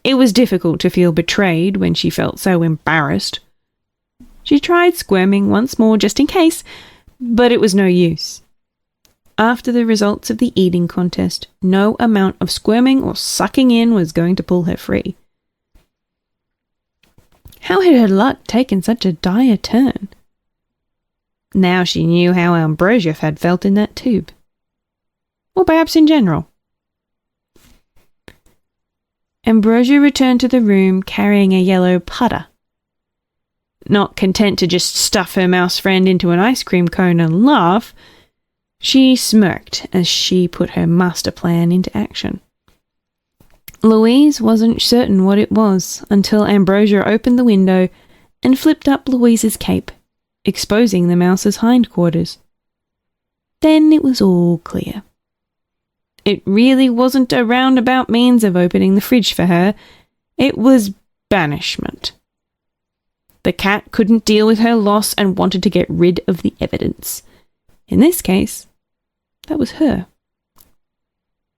It was difficult to feel betrayed when she felt so embarrassed. She tried squirming once more just in case, but it was no use. After the results of the eating contest, no amount of squirming or sucking in was going to pull her free. How had her luck taken such a dire turn? Now she knew how Ambrosia had felt in that tube. Or perhaps in general. Ambrosia returned to the room carrying a yellow putter. Not content to just stuff her mouse friend into an ice cream cone and laugh, she smirked as she put her master plan into action. Louise wasn't certain what it was until Ambrosia opened the window and flipped up Louise's cape, exposing the mouse's hindquarters. Then it was all clear. It really wasn't a roundabout means of opening the fridge for her. It was banishment. The cat couldn't deal with her loss and wanted to get rid of the evidence. In this case, that was her.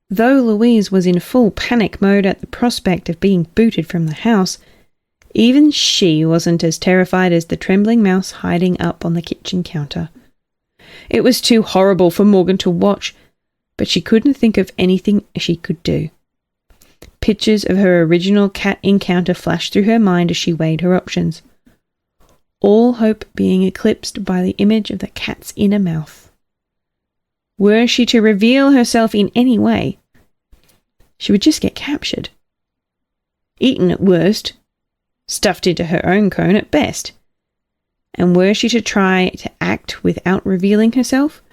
Though Louise was in full panic mode at the prospect of being booted from the house, even she wasn't as terrified as the trembling mouse hiding up on the kitchen counter. It was too horrible for Morgan to watch, but she couldn't think of anything she could do. Pictures of her original cat encounter flashed through her mind as she weighed her options, all hope being eclipsed by the image of the cat's inner mouth. Were she to reveal herself in any way, she would just get captured. Eaten at worst, stuffed into her own cone at best. And were she to try to act without revealing herself,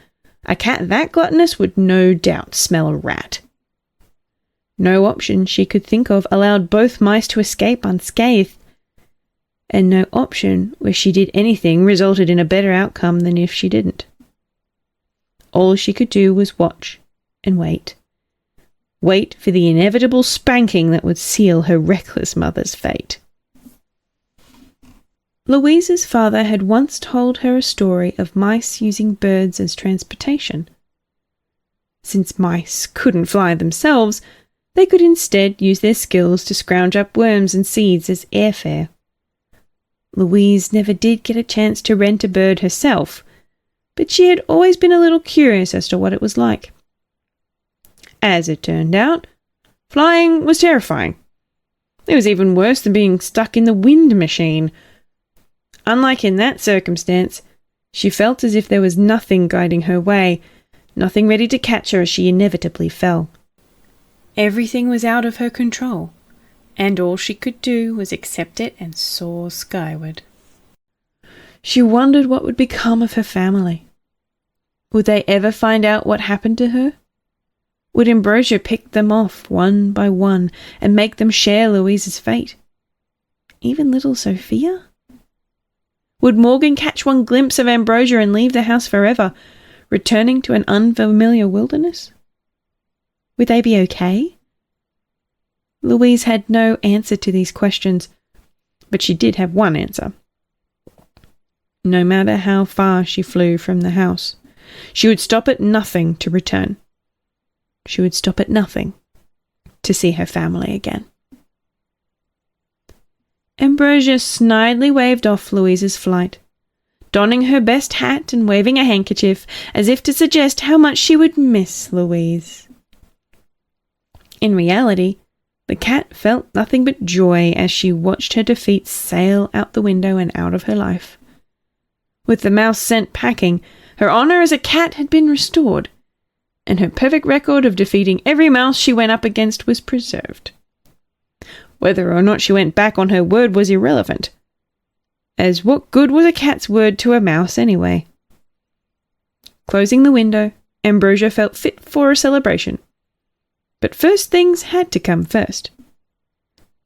a cat that gluttonous would no doubt smell a rat. No option she could think of allowed both mice to escape unscathed, and no option where she did anything resulted in a better outcome than if she didn't. All she could do was watch and wait. Wait for the inevitable spanking that would seal her reckless mother's fate. Louise's father had once told her a story of mice using birds as transportation. Since mice couldn't fly themselves, they could instead use their skills to scrounge up worms and seeds as airfare. Louise never did get a chance to rent a bird herself, but she had always been a little curious as to what it was like. As it turned out, flying was terrifying. It was even worse than being stuck in the wind machine. Unlike in that circumstance, she felt as if there was nothing guiding her way, nothing ready to catch her as she inevitably fell. Everything was out of her control, and all she could do was accept it and soar skyward. She wondered what would become of her family. Would they ever find out what happened to her? Would Ambrosia pick them off one by one and make them share Louise's fate? Even little Sophia? Would Morgan catch one glimpse of Ambrosia and leave the house forever, returning to an unfamiliar wilderness? Would they be okay? Louise had no answer to these questions, but she did have one answer. No matter how far she flew from the house, she would stop at nothing to return. She would stop at nothing to see her family again. Ambrosia snidely waved off Louise's flight, donning her best hat and waving a handkerchief as if to suggest how much she would miss Louise. In reality, the cat felt nothing but joy as she watched her defeat sail out the window and out of her life. With the mouse sent packing, her honour as a cat had been restored, and her perfect record of defeating every mouse she went up against was preserved. Whether or not she went back on her word was irrelevant, as what good was a cat's word to a mouse anyway? Closing the window, Ambrosia felt fit for a celebration. But first things had to come first.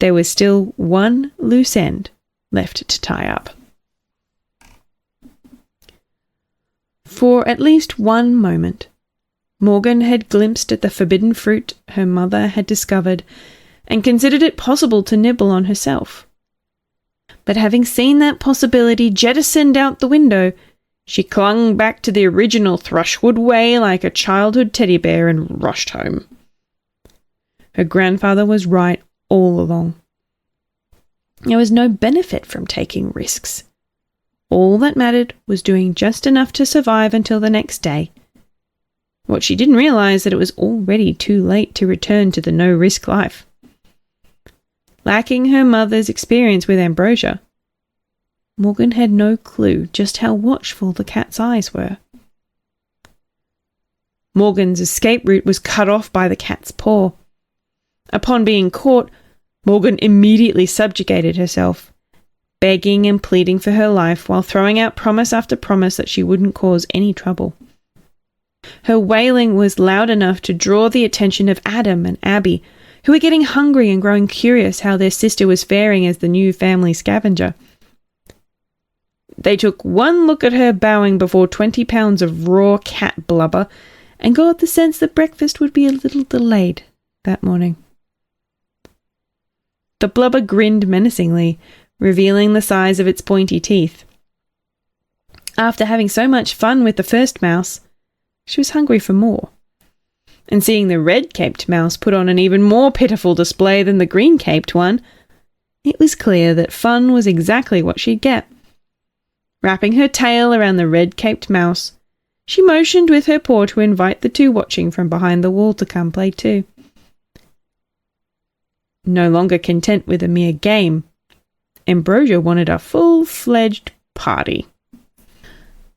There was still one loose end left to tie up. For at least one moment, Morgan had glimpsed at the forbidden fruit her mother had discovered and considered it possible to nibble on herself. But having seen that possibility jettisoned out the window, she clung back to the original Thrushwood way like a childhood teddy bear and rushed home. Her grandfather was right all along. There was no benefit from taking risks. All that mattered was doing just enough to survive until the next day. What she didn't realize that it was already too late to return to the no-risk life. Lacking her mother's experience with Ambrosia, Morgan had no clue just how watchful the cat's eyes were. Morgan's escape route was cut off by the cat's paw. Upon being caught, Morgan immediately subjugated herself, begging and pleading for her life while throwing out promise after promise that she wouldn't cause any trouble. Her wailing was loud enough to draw the attention of Adam and Abby, who were getting hungry and growing curious how their sister was faring as the new family scavenger. They took one look at her bowing before 20 pounds of raw cat blubber and got the sense that breakfast would be a little delayed that morning. The blubber grinned menacingly, revealing the size of its pointy teeth. After having so much fun with the first mouse, she was hungry for more. And seeing the red-caped mouse put on an even more pitiful display than the green-caped one, it was clear that fun was exactly what she'd get. Wrapping her tail around the red-caped mouse, she motioned with her paw to invite the two watching from behind the wall to come play too. No longer content with a mere game, Ambrosia wanted a full-fledged party.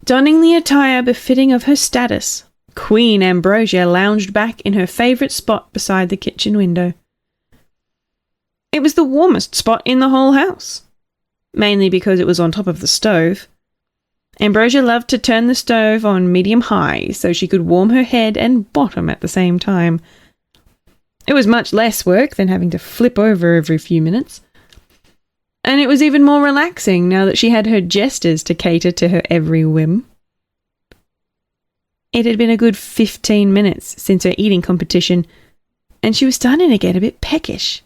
Donning the attire befitting of her status, Queen Ambrosia lounged back in her favourite spot beside the kitchen window. It was the warmest spot in the whole house, mainly because it was on top of the stove. Ambrosia loved to turn the stove on medium-high so she could warm her head and bottom at the same time. It was much less work than having to flip over every few minutes. And it was even more relaxing now that she had her jesters to cater to her every whim. It had been a good 15 minutes since her eating competition, and she was starting to get a bit peckish.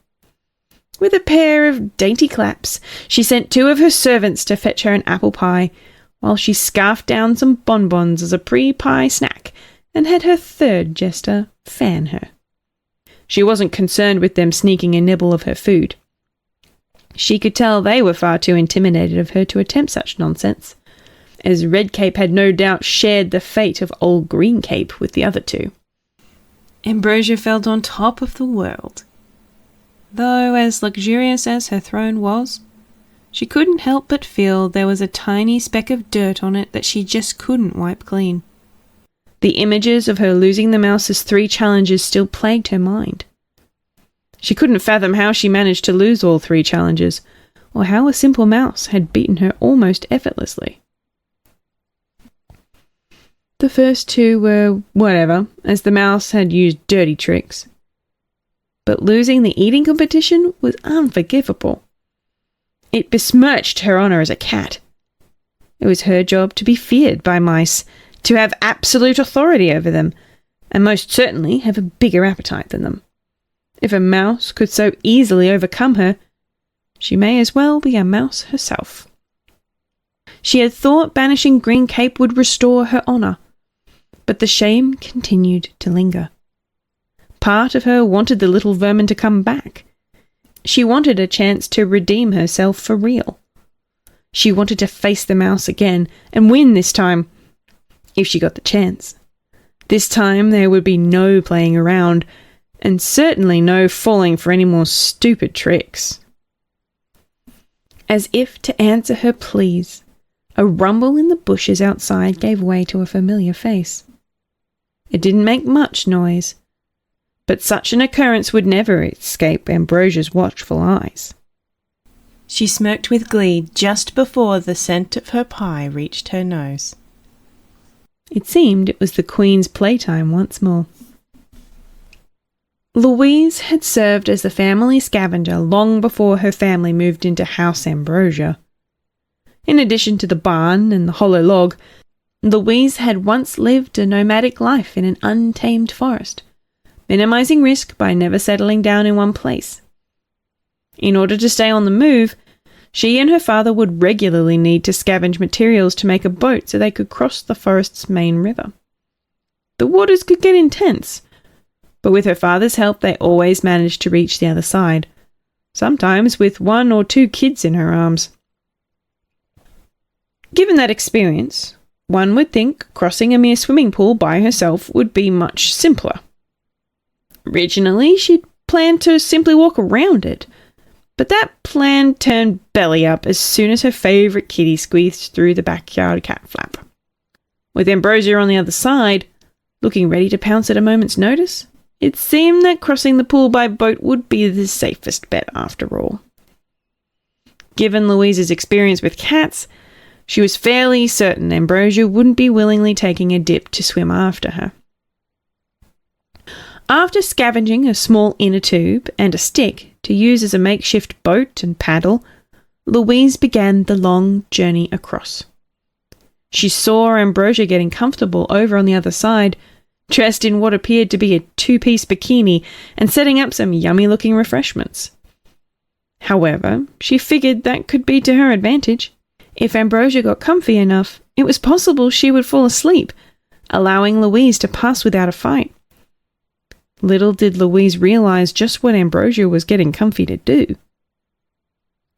With a pair of dainty claps, she sent 2 of her servants to fetch her an apple pie, while she scarfed down some bonbons as a pre-pie snack and had her 3rd jester fan her. She wasn't concerned with them sneaking a nibble of her food. She could tell they were far too intimidated of her to attempt such nonsense, as Red Cape had no doubt shared the fate of old Green Cape with the other 2. Ambrosia felt on top of the world. Though as luxurious as her throne was, she couldn't help but feel there was a tiny speck of dirt on it that she just couldn't wipe clean. The images of her losing the mouse's 3 challenges still plagued her mind. She couldn't fathom how she managed to lose all 3 challenges, or how a simple mouse had beaten her almost effortlessly. The first 2 were whatever, as the mouse had used dirty tricks. But losing the eating competition was unforgivable. It besmirched her honour as a cat. It was her job to be feared by mice, to have absolute authority over them, and most certainly have a bigger appetite than them. If a mouse could so easily overcome her, she may as well be a mouse herself. She had thought banishing Green Cape would restore her honour, but the shame continued to linger. Part of her wanted the little vermin to come back. She wanted a chance to redeem herself for real. She wanted to face the mouse again and win this time, if she got the chance. This time there would be no playing around, and certainly no falling for any more stupid tricks. As if to answer her pleas, a rumble in the bushes outside gave way to a familiar face. It didn't make much noise, but such an occurrence would never escape Ambrosia's watchful eyes. She smirked with glee just before the scent of her pie reached her nose. It seemed it was the Queen's playtime once more. Louise had served as the family scavenger long before her family moved into House Ambrosia. In addition to the barn and the hollow log, Louise had once lived a nomadic life in an untamed forest, minimizing risk by never settling down in one place. In order to stay on the move, she and her father would regularly need to scavenge materials to make a boat so they could cross the forest's main river. The waters could get intense, but with her father's help they always managed to reach the other side, sometimes with 1 or 2 kids in her arms. Given that experience, one would think crossing a mere swimming pool by herself would be much simpler. Originally, she'd planned to simply walk around it, but that plan turned belly up as soon as her favourite kitty squeezed through the backyard cat flap. With Ambrosia on the other side, looking ready to pounce at a moment's notice, it seemed that crossing the pool by boat would be the safest bet after all. Given Louise's experience with cats, she was fairly certain Ambrosia wouldn't be willingly taking a dip to swim after her. After scavenging a small inner tube and a stick to use as a makeshift boat and paddle, Louise began the long journey across. She saw Ambrosia getting comfortable over on the other side, dressed in what appeared to be a 2-piece bikini and setting up some yummy-looking refreshments. However, she figured that could be to her advantage. If Ambrosia got comfy enough, it was possible she would fall asleep, allowing Louise to pass without a fight. Little did Louise realize just what Ambrosia was getting comfy to do.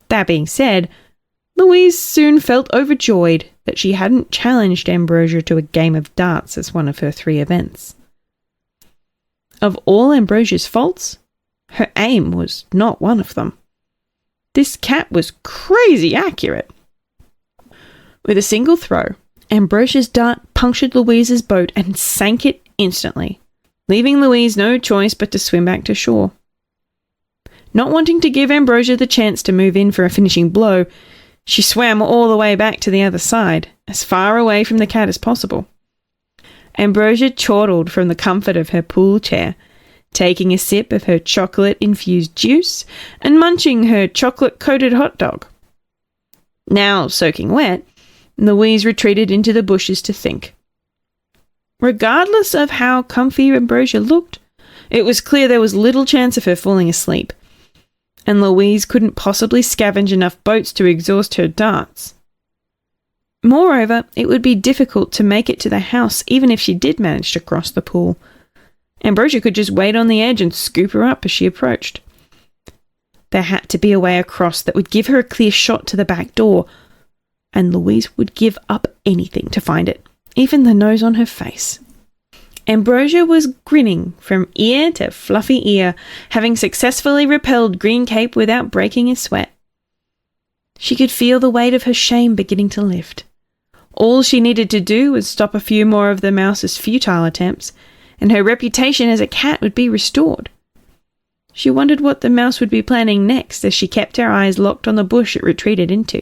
That being said, Louise soon felt overjoyed that she hadn't challenged Ambrosia to a game of darts as one of her 3 events. Of all Ambrosia's faults, her aim was not one of them. This cat was crazy accurate. With a single throw, Ambrosia's dart punctured Louise's boat and sank it instantly, leaving Louise no choice but to swim back to shore. Not wanting to give Ambrosia the chance to move in for a finishing blow, she swam all the way back to the other side, as far away from the cat as possible. Ambrosia chortled from the comfort of her pool chair, taking a sip of her chocolate-infused juice and munching her chocolate-coated hot dog. Now soaking wet, Louise retreated into the bushes to think. Regardless of how comfy Ambrosia looked, it was clear there was little chance of her falling asleep, and Louise couldn't possibly scavenge enough boats to exhaust her darts. Moreover, it would be difficult to make it to the house even if she did manage to cross the pool. Ambrosia could just wait on the edge and scoop her up as she approached. There had to be a way across that would give her a clear shot to the back door, and Louise would give up anything to find it, even the nose on her face. Ambrosia was grinning from ear to fluffy ear, having successfully repelled Green Cape without breaking a sweat. She could feel the weight of her shame beginning to lift. All she needed to do was stop a few more of the mouse's futile attempts, and her reputation as a cat would be restored. She wondered what the mouse would be planning next as she kept her eyes locked on the bush it retreated into.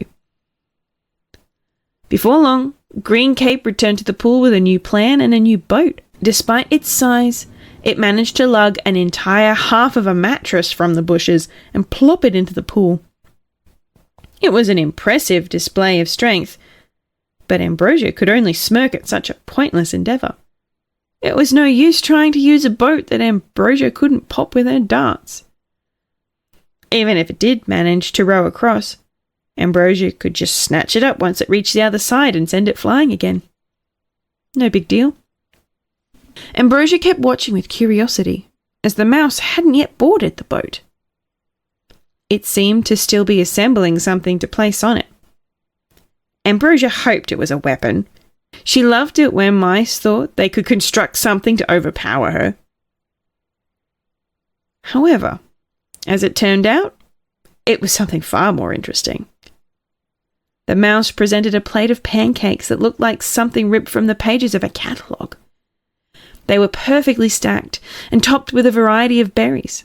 Before long, Green Cape returned to the pool with a new plan and a new boat. Despite its size, it managed to lug an entire half of a mattress from the bushes and plop it into the pool. It was an impressive display of strength, but Ambrosia could only smirk at such a pointless endeavour. It was no use trying to use a boat that Ambrosia couldn't pop with her darts. Even if it did manage to row across, Ambrosia could just snatch it up once it reached the other side and send it flying again. No big deal. Ambrosia kept watching with curiosity, as the mouse hadn't yet boarded the boat. It seemed to still be assembling something to place on it. Ambrosia hoped it was a weapon. She loved it when mice thought they could construct something to overpower her. However, as it turned out, it was something far more interesting. The mouse presented a plate of pancakes that looked like something ripped from the pages of a catalogue. They were perfectly stacked and topped with a variety of berries.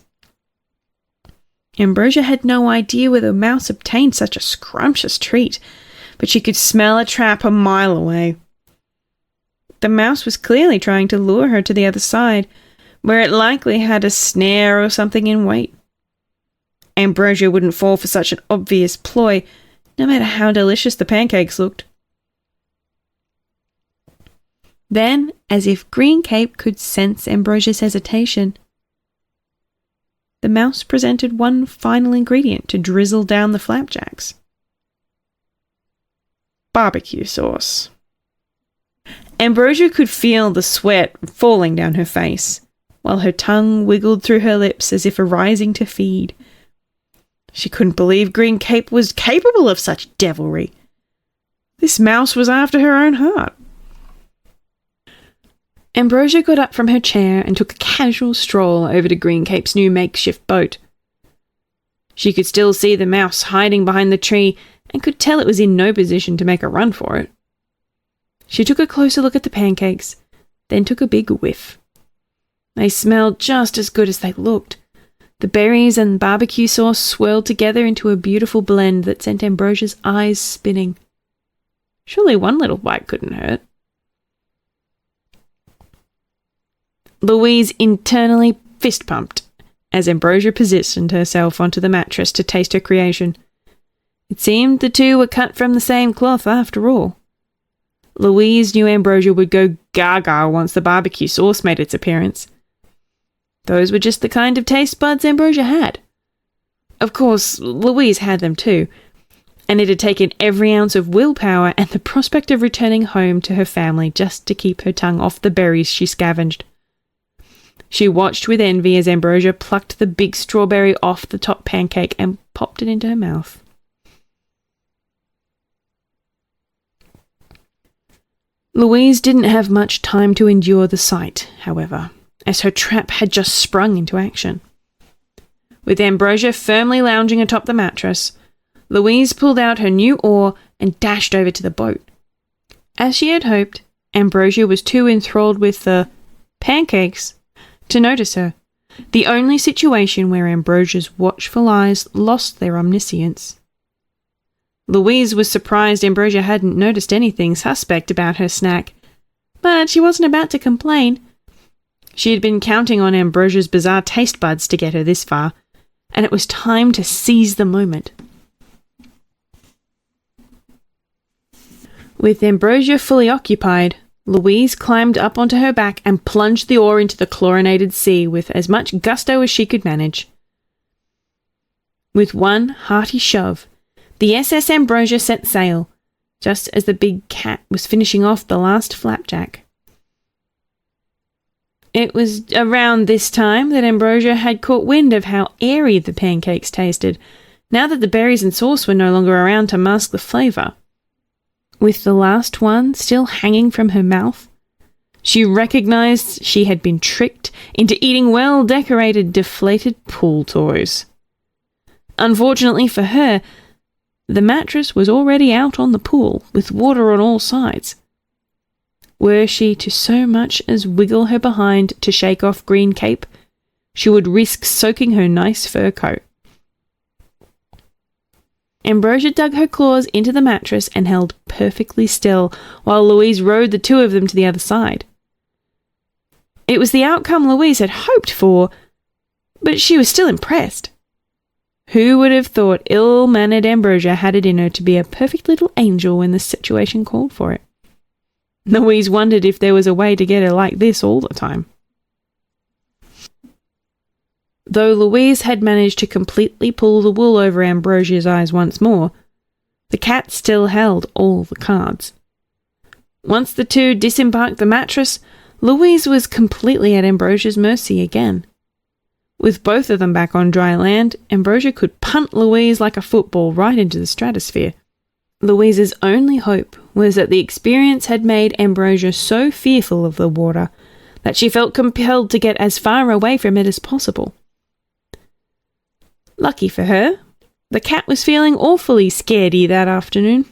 Ambrosia had no idea where the mouse obtained such a scrumptious treat, but she could smell a trap a mile away. The mouse was clearly trying to lure her to the other side, where it likely had a snare or something in wait. Ambrosia wouldn't fall for such an obvious ploy, no matter how delicious the pancakes looked. Then, as if Green Cape could sense Ambrosia's hesitation, the mouse presented one final ingredient to drizzle down the flapjacks. Barbecue sauce. Ambrosia could feel the sweat falling down her face, while her tongue wiggled through her lips as if arising to feed. She couldn't believe Green Cape was capable of such devilry. This mouse was after her own heart. Ambrosia got up from her chair and took a casual stroll over to Green Cape's new makeshift boat. She could still see the mouse hiding behind the tree and could tell it was in no position to make a run for it. She took a closer look at the pancakes, then took a big whiff. They smelled just as good as they looked. The berries and barbecue sauce swirled together into a beautiful blend that sent Ambrosia's eyes spinning. Surely one little bite couldn't hurt. Louise internally fist-pumped as Ambrosia positioned herself onto the mattress to taste her creation. It seemed the two were cut from the same cloth after all. Louise knew Ambrosia would go gaga once the barbecue sauce made its appearance. Those were just the kind of taste buds Ambrosia had. Of course, Louise had them too, and it had taken every ounce of willpower and the prospect of returning home to her family just to keep her tongue off the berries she scavenged. She watched with envy as Ambrosia plucked the big strawberry off the top pancake and popped it into her mouth. Louise didn't have much time to endure the sight, however, as her trap had just sprung into action. With Ambrosia firmly lounging atop the mattress, Louise pulled out her new oar and dashed over to the boat. As she had hoped, Ambrosia was too enthralled with the pancakes to notice her, the only situation where Ambrosia's watchful eyes lost their omniscience. Louise was surprised Ambrosia hadn't noticed anything suspect about her snack, but she wasn't about to complain. She had been counting on Ambrosia's bizarre taste buds to get her this far, and it was time to seize the moment. With Ambrosia fully occupied, Louise climbed up onto her back and plunged the oar into the chlorinated sea with as much gusto as she could manage. With one hearty shove, the SS Ambrosia set sail, just as the big cat was finishing off the last flapjack. It was around this time that Ambrosia had caught wind of how airy the pancakes tasted, now that the berries and sauce were no longer around to mask the flavour. With the last one still hanging from her mouth, she recognised she had been tricked into eating well-decorated, deflated pool toys. Unfortunately for her, the mattress was already out on the pool, with water on all sides. Were she to so much as wiggle her behind to shake off green cape, she would risk soaking her nice fur coat. Ambrosia dug her claws into the mattress and held perfectly still while Louise rowed the two of them to the other side. It was the outcome Louise had hoped for, but she was still impressed. Who would have thought ill-mannered Ambrosia had it in her to be a perfect little angel when the situation called for it? Louise wondered if there was a way to get her like this all the time. Though Louise had managed to completely pull the wool over Ambrosia's eyes once more, the cat still held all the cards. Once the two disembarked the mattress, Louise was completely at Ambrosia's mercy again. With both of them back on dry land, Ambrosia could punt Louise like a football right into the stratosphere. Louise's only hope was that the experience had made Ambrosia so fearful of the water that she felt compelled to get as far away from it as possible. Lucky for her, the cat was feeling awfully scaredy that afternoon.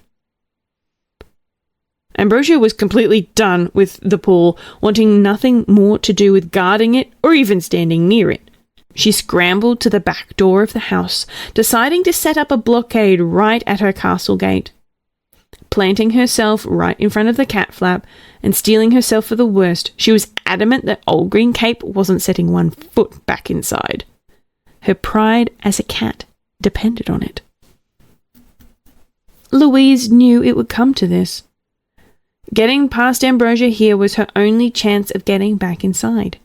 Ambrosia was completely done with the pool, wanting nothing more to do with guarding it or even standing near it. She scrambled to the back door of the house, deciding to set up a blockade right at her castle gate. Planting herself right in front of the cat flap and steeling herself for the worst, she was adamant that old Green Cape wasn't setting one foot back inside. Her pride as a cat depended on it. Louise knew it would come to this. Getting past Ambrosia here was her only chance of getting back inside.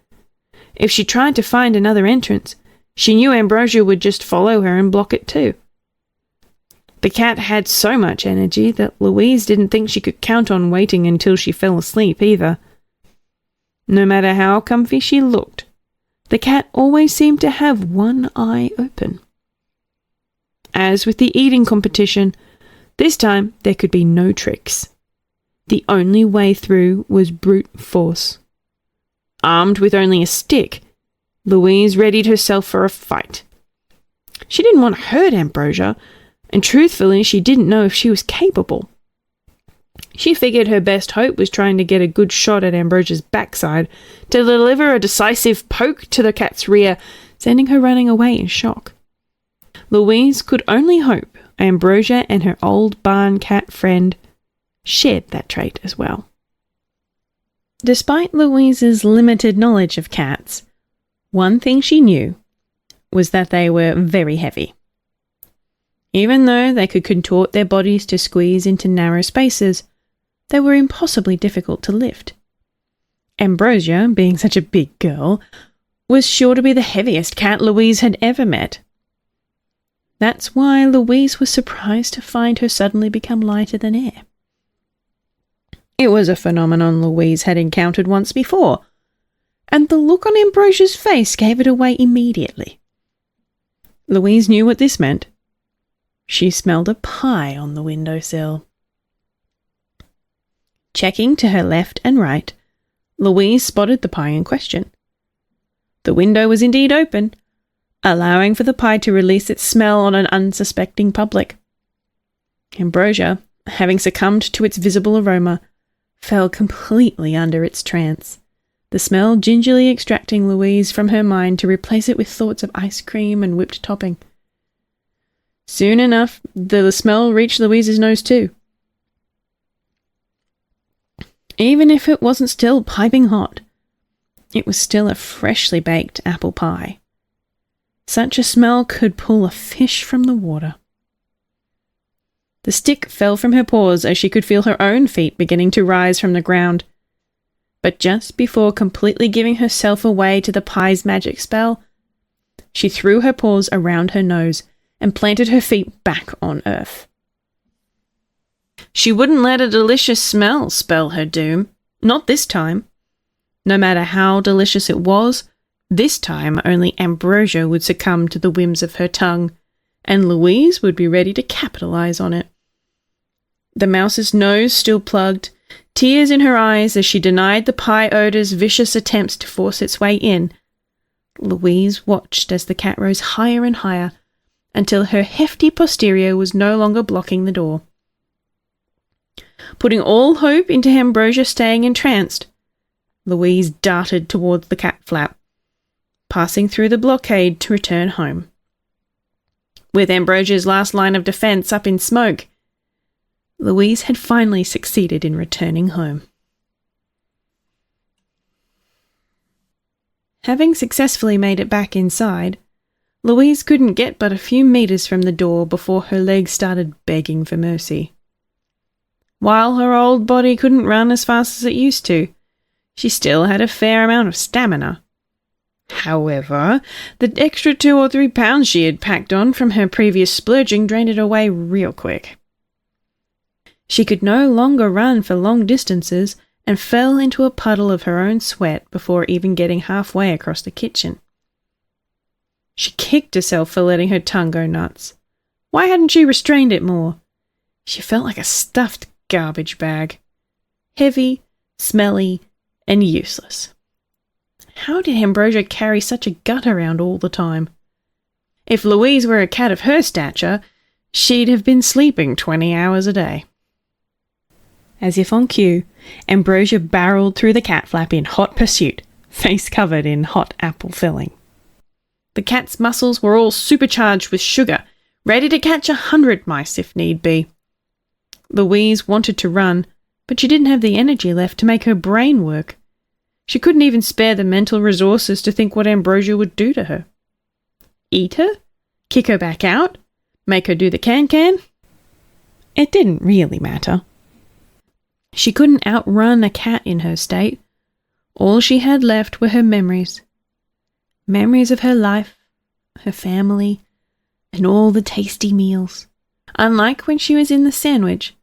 If she tried to find another entrance, she knew Ambrosia would just follow her and block it too. The cat had so much energy that Louise didn't think she could count on waiting until she fell asleep either. No matter how comfy she looked, the cat always seemed to have one eye open. As with the eating competition, this time there could be no tricks. The only way through was brute force. Armed with only a stick, Louise readied herself for a fight. She didn't want to hurt Ambrosia, and truthfully she didn't know if she was capable. She figured her best hope was trying to get a good shot at Ambrosia's backside to deliver a decisive poke to the cat's rear, sending her running away in shock. Louise could only hope Ambrosia and her old barn cat friend shared that trait as well. Despite Louise's limited knowledge of cats, one thing she knew was that they were very heavy. Even though they could contort their bodies to squeeze into narrow spaces, they were impossibly difficult to lift. Ambrosia, being such a big girl, was sure to be the heaviest cat Louise had ever met. That's why Louise was surprised to find her suddenly become lighter than air. It was a phenomenon Louise had encountered once before, and the look on Ambrosia's face gave it away immediately. Louise knew what this meant. She smelled a pie on the windowsill. Checking to her left and right, Louise spotted the pie in question. The window was indeed open, allowing for the pie to release its smell on an unsuspecting public. Ambrosia, having succumbed to its visible aroma, fell completely under its trance, the smell gingerly extracting Louise from her mind to replace it with thoughts of ice cream and whipped topping. Soon enough, the smell reached Louise's nose too. Even if it wasn't still piping hot, It was still a freshly baked apple pie. Such a smell could pull a fish from the water. The stick fell from her paws as she could feel her own feet beginning to rise from the ground. But just before completely giving herself away to the pie's magic spell, she threw her paws around her nose and planted her feet back on earth. She wouldn't let a delicious smell spell her doom. Not this time. No matter how delicious it was, this time only Ambrosia would succumb to the whims of her tongue, and Louise would be ready to capitalize on it. The mouse's nose still plugged, tears in her eyes as she denied the pie odor's vicious attempts to force its way in. Louise watched as the cat rose higher and higher, until her hefty posterior was no longer blocking the door. Putting all hope into Ambrosia staying entranced, Louise darted towards the cat flap, passing through the blockade to return home. With Ambrosia's last line of defense up in smoke, Louise had finally succeeded in returning home. Having successfully made it back inside, Louise couldn't get but a few meters from the door before her legs started begging for mercy. While her old body couldn't run as fast as it used to, she still had a fair amount of stamina. However, the extra 2 or 3 pounds she had packed on from her previous splurging drained it away real quick. She could no longer run for long distances and fell into a puddle of her own sweat before even getting halfway across the kitchen. She kicked herself for letting her tongue go nuts. Why hadn't she restrained it more? She felt like a stuffed garbage bag. Heavy, smelly, and useless. How did Ambrosia carry such a gut around all the time? If Louise were a cat of her stature, she'd have been sleeping 20 hours a day. As if on cue, Ambrosia barreled through the cat flap in hot pursuit, face covered in hot apple filling. The cat's muscles were all supercharged with sugar, ready to catch 100 mice if need be. Louise wanted to run, but she didn't have the energy left to make her brain work. She couldn't even spare the mental resources to think what Ambrosia would do to her. Eat her? Kick her back out? Make her do the can-can? It didn't really matter. She couldn't outrun a cat in her state. All she had left were her memories. Memories of her life, her family, and all the tasty meals. Unlike when she was in the sandwich,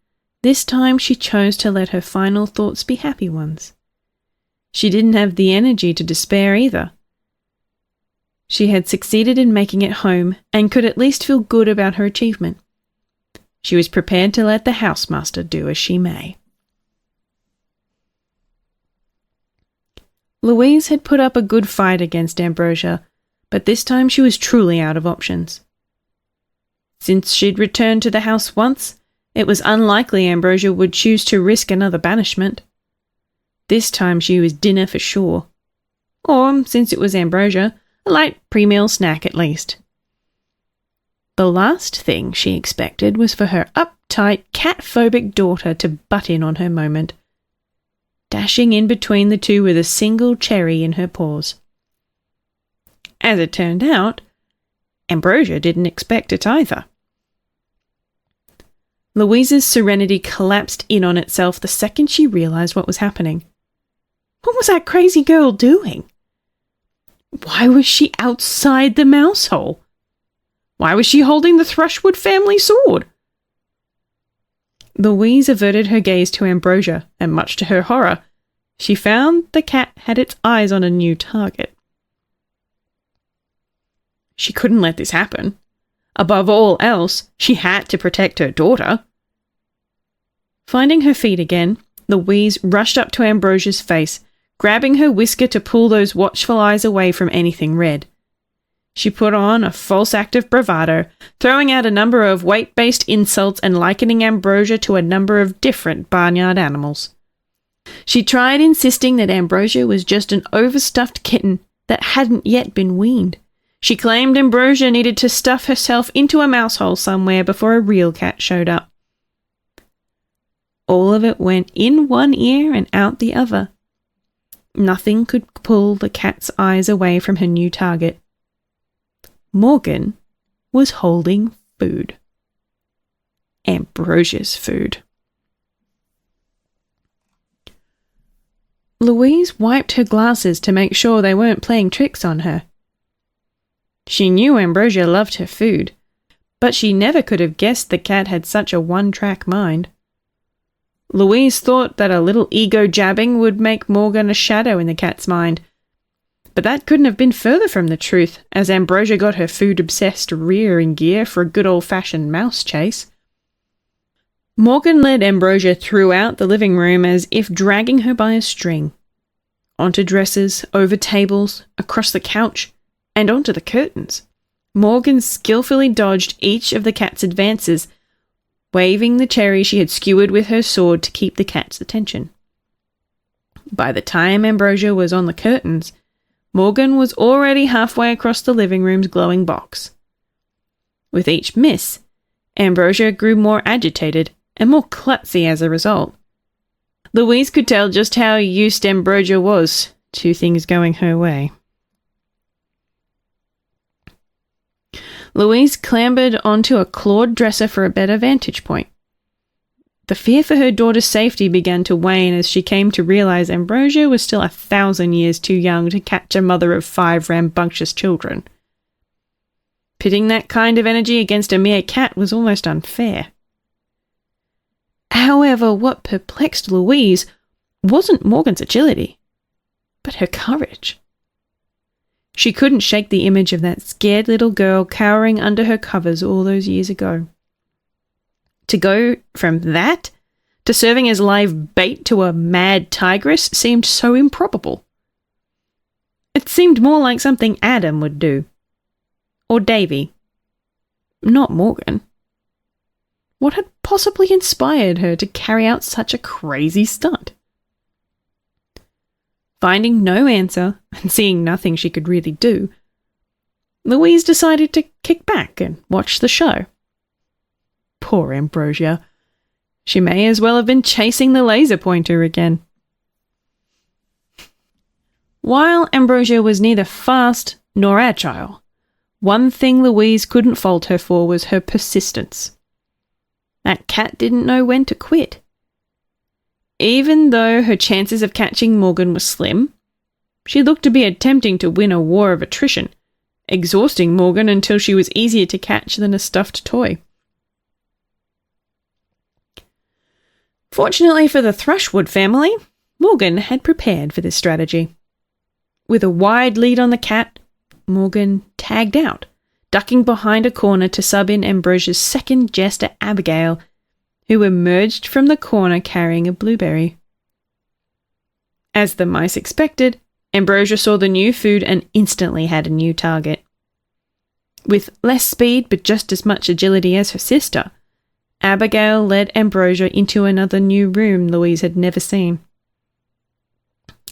this time she chose to let her final thoughts be happy ones. She didn't have the energy to despair either. She had succeeded in making it home and could at least feel good about her achievement. She was prepared to let the housemaster do as she may. Louise had put up a good fight against Ambrosia, but this time she was truly out of options. Since she'd returned to the house once, it was unlikely Ambrosia would choose to risk another banishment. This time she was dinner for sure. Or, since it was Ambrosia, a light pre-meal snack at least. The last thing she expected was for her uptight, cat-phobic daughter to butt in on her moment, dashing in between the two with a single cherry in her paws. As it turned out, Ambrosia didn't expect it either. Louise's serenity collapsed in on itself the second she realized what was happening. What was that crazy girl doing? Why was she outside the mouse hole? Why was she holding the Thrushwood family sword? Louise averted her gaze to Ambrosia, and much to her horror, she found the cat had its eyes on a new target. She couldn't let this happen. Above all else, she had to protect her daughter. Finding her feet again, Louise rushed up to Ambrosia's face, grabbing her whisker to pull those watchful eyes away from anything red. She put on a false act of bravado, throwing out a number of weight-based insults and likening Ambrosia to a number of different barnyard animals. She tried insisting that Ambrosia was just an overstuffed kitten that hadn't yet been weaned. She claimed Ambrosia needed to stuff herself into a mouse hole somewhere before a real cat showed up. All of it went in one ear and out the other. Nothing could pull the cat's eyes away from her new target. Morgan was holding food. Ambrosia's food. Louise wiped her glasses to make sure they weren't playing tricks on her. She knew Ambrosia loved her food, but she never could have guessed the cat had such a one-track mind. Louise thought that a little ego jabbing would make Morgan a shadow in the cat's mind, but that couldn't have been further from the truth, as Ambrosia got her food-obsessed rear in gear for a good old-fashioned mouse chase. Morgan led Ambrosia throughout the living room as if dragging her by a string. Onto dressers, over tables, across the couch, and onto the curtains. Morgan skillfully dodged each of the cat's advances, waving the cherry she had skewered with her sword to keep the cat's attention. By the time Ambrosia was on the curtains, Morgan was already halfway across the living room's glowing box. With each miss, Ambrosia grew more agitated and more klutzy as a result. Louise could tell just how used Ambrosia was to things going her way. Louise clambered onto a clawed dresser for a better vantage point. The fear for her daughter's safety began to wane as she came to realize Ambrosia was still 1,000 years too young to catch a mother of 5 rambunctious children. Pitting that kind of energy against a mere cat was almost unfair. However, what perplexed Louise wasn't Morgan's agility, but her courage. She couldn't shake the image of that scared little girl cowering under her covers all those years ago. To go from that to serving as live bait to a mad tigress seemed so improbable. It seemed more like something Adam would do. Or Davy. Not Morgan. What had possibly inspired her to carry out such a crazy stunt? Finding no answer and seeing nothing she could really do, Louise decided to kick back and watch the show. Poor Ambrosia. She may as well have been chasing the laser pointer again. While Ambrosia was neither fast nor agile, one thing Louise couldn't fault her for was her persistence. That cat didn't know when to quit. Even though her chances of catching Morgan were slim, she looked to be attempting to win a war of attrition, exhausting Morgan until she was easier to catch than a stuffed toy. Fortunately for the Thrushwood family, Morgan had prepared for this strategy. With a wide lead on the cat, Morgan tagged out, ducking behind a corner to sub in Ambrosia's second jester Abigail, who emerged from the corner carrying a blueberry. As the mice expected, Ambrosia saw the new food and instantly had a new target. With less speed but just as much agility as her sister, Abigail led Ambrosia into another new room Louise had never seen.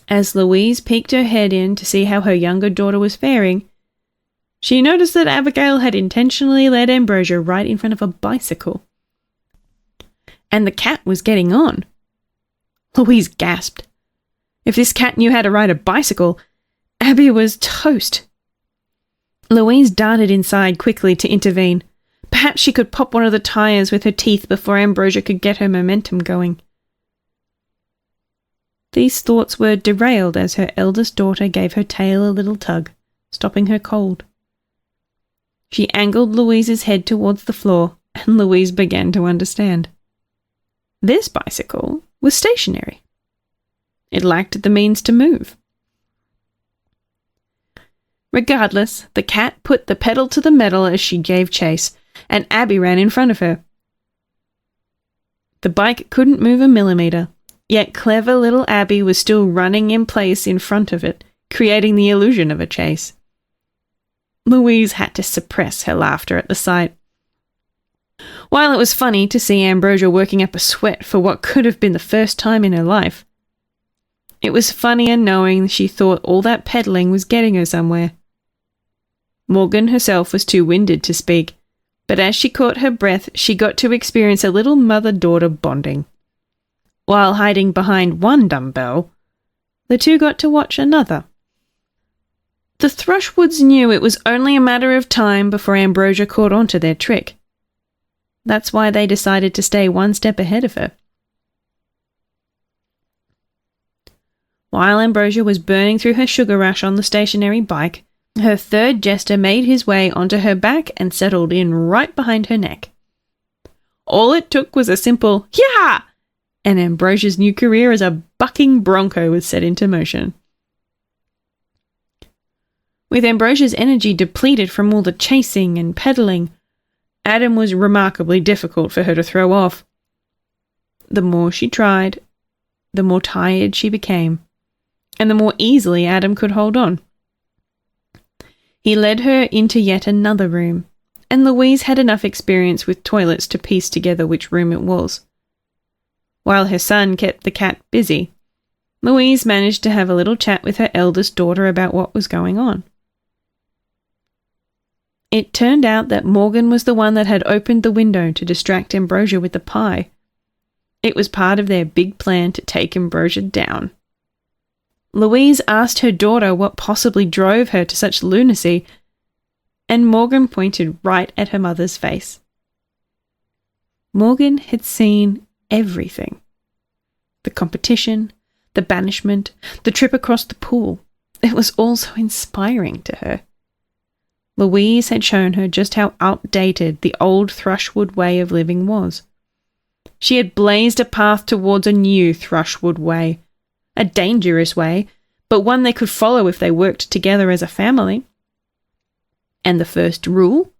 As Louise peeked her head in to see how her younger daughter was faring, she noticed that Abigail had intentionally led Ambrosia right in front of a bicycle. And the cat was getting on. Louise gasped. If this cat knew how to ride a bicycle, Abby was toast. Louise darted inside quickly to intervene. Perhaps she could pop one of the tires with her teeth before Ambrosia could get her momentum going. These thoughts were derailed as her eldest daughter gave her tail a little tug, stopping her cold. She angled Louise's head towards the floor, and Louise began to understand. This bicycle was stationary. It lacked the means to move. Regardless, the cat put the pedal to the metal as she gave chase, and Abby ran in front of her. The bike couldn't move a millimeter, yet clever little Abby was still running in place in front of it, creating the illusion of a chase. Louise had to suppress her laughter at the sight. While it was funny to see Ambrosia working up a sweat for what could have been the first time in her life, it was funnier knowing she thought all that peddling was getting her somewhere. Morgan herself was too winded to speak, but as she caught her breath, she got to experience a little mother-daughter bonding. While hiding behind one dumbbell, the two got to watch another. The Thrushwoods knew it was only a matter of time before Ambrosia caught on to their trick. That's why they decided to stay one step ahead of her. While Ambrosia was burning through her sugar rush on the stationary bike, her third jester made his way onto her back and settled in right behind her neck. All it took was a simple "Yah!" and Ambrosia's new career as a bucking bronco was set into motion. With Ambrosia's energy depleted from all the chasing and pedaling, Adam was remarkably difficult for her to throw off. The more she tried, the more tired she became, and the more easily Adam could hold on. He led her into yet another room, and Louise had enough experience with toilets to piece together which room it was. While her son kept the cat busy, Louise managed to have a little chat with her eldest daughter about what was going on. It turned out that Morgan was the one that had opened the window to distract Ambrosia with the pie. It was part of their big plan to take Ambrosia down. Louise asked her daughter what possibly drove her to such lunacy, and Morgan pointed right at her mother's face. Morgan had seen everything. The competition, the banishment, the trip across the pool. It was all so inspiring to her. Louise had shown her just how outdated the old Thrushwood way of living was. She had blazed a path towards a new Thrushwood way, a dangerous way, but one they could follow if they worked together as a family. And the first rule,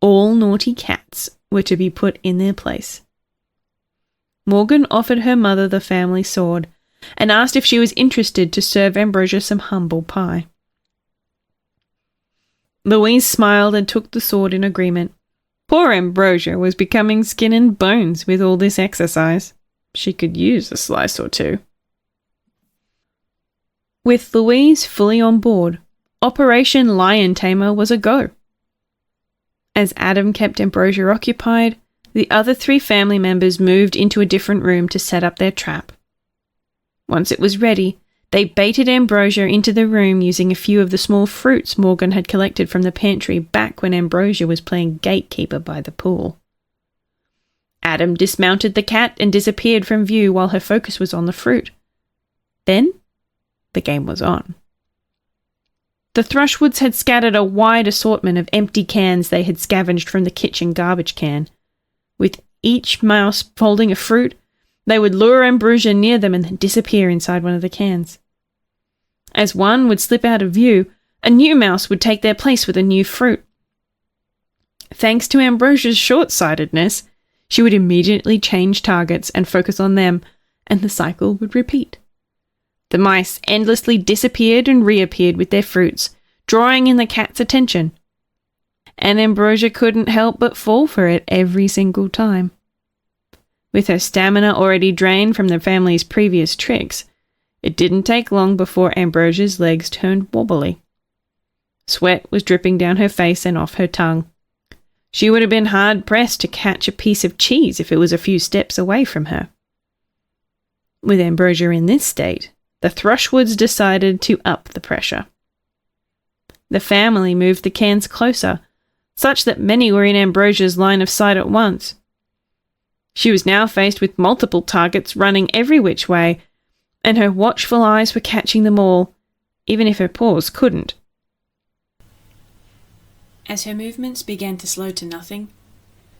all naughty cats were to be put in their place. Morgan offered her mother the family sword and asked if she was interested to serve Ambrosia some humble pie. Louise smiled and took the sword in agreement. Poor Ambrosia was becoming skin and bones with all this exercise. She could use a slice or two. With Louise fully on board, Operation Lion Tamer was a go. As Adam kept Ambrosia occupied, the other three family members moved into a different room to set up their trap. Once it was ready, they baited Ambrosia into the room using a few of the small fruits Morgan had collected from the pantry back when Ambrosia was playing gatekeeper by the pool. Adam dismounted the cat and disappeared from view while her focus was on the fruit. Then, the game was on. The Thrushwoods had scattered a wide assortment of empty cans they had scavenged from the kitchen garbage can. With each mouse holding a fruit, they would lure Ambrosia near them and then disappear inside one of the cans. As one would slip out of view, a new mouse would take their place with a new fruit. Thanks to Ambrosia's short-sightedness, she would immediately change targets and focus on them, and the cycle would repeat. The mice endlessly disappeared and reappeared with their fruits, drawing in the cat's attention. And Ambrosia couldn't help but fall for it every single time. With her stamina already drained from the family's previous tricks, it didn't take long before Ambrosia's legs turned wobbly. Sweat was dripping down her face and off her tongue. She would have been hard-pressed to catch a piece of cheese if it was a few steps away from her. With Ambrosia in this state, the Thrushwoods decided to up the pressure. The family moved the cans closer, such that many were in Ambrosia's line of sight at once. She was now faced with multiple targets running every which way, and her watchful eyes were catching them all, even if her paws couldn't. As her movements began to slow to nothing,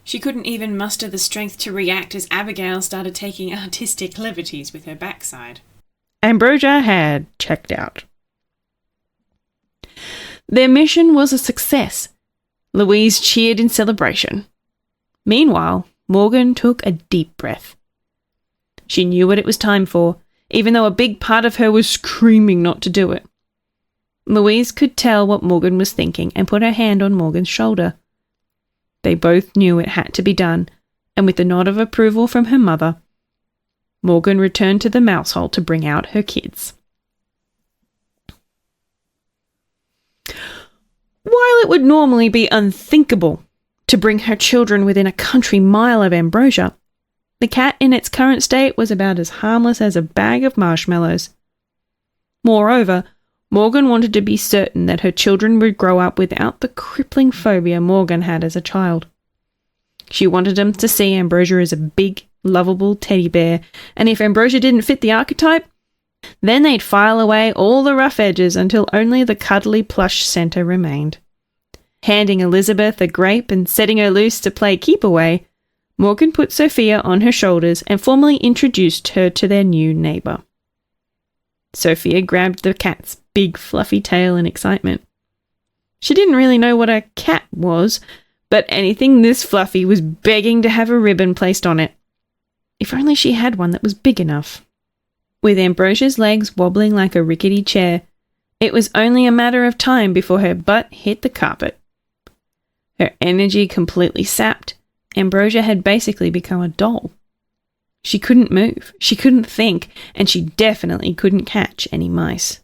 she couldn't even muster the strength to react as Abigail started taking artistic liberties with her backside. Ambrosia had checked out. Their mission was a success. Louise cheered in celebration. Meanwhile, Morgan took a deep breath. She knew what it was time for, even though a big part of her was screaming not to do it. Louise could tell what Morgan was thinking and put her hand on Morgan's shoulder. They both knew it had to be done, and with a nod of approval from her mother, Morgan returned to the mouse hole to bring out her kids. While it would normally be unthinkable to bring her children within a country mile of Ambrosia, the cat in its current state was about as harmless as a bag of marshmallows. Moreover, Morgan wanted to be certain that her children would grow up without the crippling phobia Morgan had as a child. She wanted them to see Ambrosia as a big, lovable teddy bear, and if Ambrosia didn't fit the archetype, then they'd file away all the rough edges until only the cuddly plush centre remained. Handing Elizabeth a grape and setting her loose to play keep-away, Morgan put Sophia on her shoulders and formally introduced her to their new neighbour. Sophia grabbed the cat's big fluffy tail in excitement. She didn't really know what a cat was, but anything this fluffy was begging to have a ribbon placed on it. If only she had one that was big enough. With Ambrosia's legs wobbling like a rickety chair, it was only a matter of time before her butt hit the carpet. Her energy completely sapped, Ambrosia had basically become a doll. She couldn't move, she couldn't think, and she definitely couldn't catch any mice.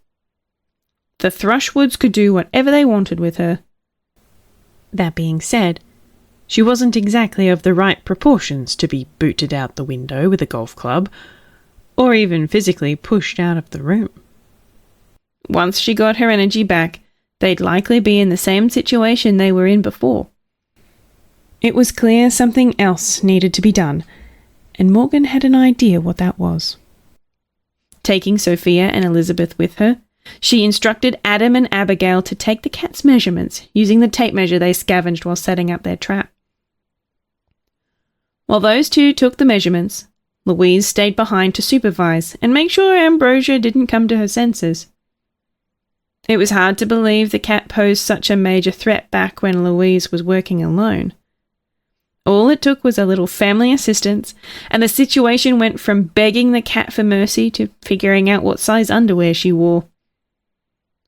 The Thrushwoods could do whatever they wanted with her. That being said, she wasn't exactly of the right proportions to be booted out the window with a golf club, or even physically pushed out of the room. Once she got her energy back, they'd likely be in the same situation they were in before. It was clear something else needed to be done, and Morgan had an idea what that was. Taking Sophia and Elizabeth with her, she instructed Adam and Abigail to take the cat's measurements using the tape measure they scavenged while setting up their trap. While those two took the measurements, Louise stayed behind to supervise and make sure Ambrosia didn't come to her senses. It was hard to believe the cat posed such a major threat back when Louise was working alone. All it took was a little family assistance, and the situation went from begging the cat for mercy to figuring out what size underwear she wore.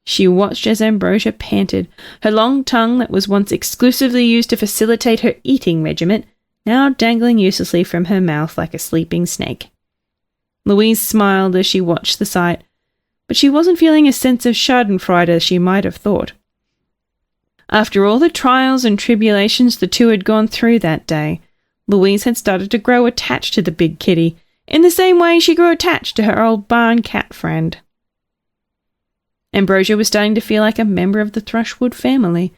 She watched as Ambrosia panted, her long tongue that was once exclusively used to facilitate her eating regiment, now dangling uselessly from her mouth like a sleeping snake. Louise smiled as she watched the sight, but she wasn't feeling a sense of schadenfreude as she might have thought. After all the trials and tribulations the two had gone through that day, Louise had started to grow attached to the big kitty, in the same way she grew attached to her old barn cat friend. Ambrosia was starting to feel like a member of the Thrushwood family,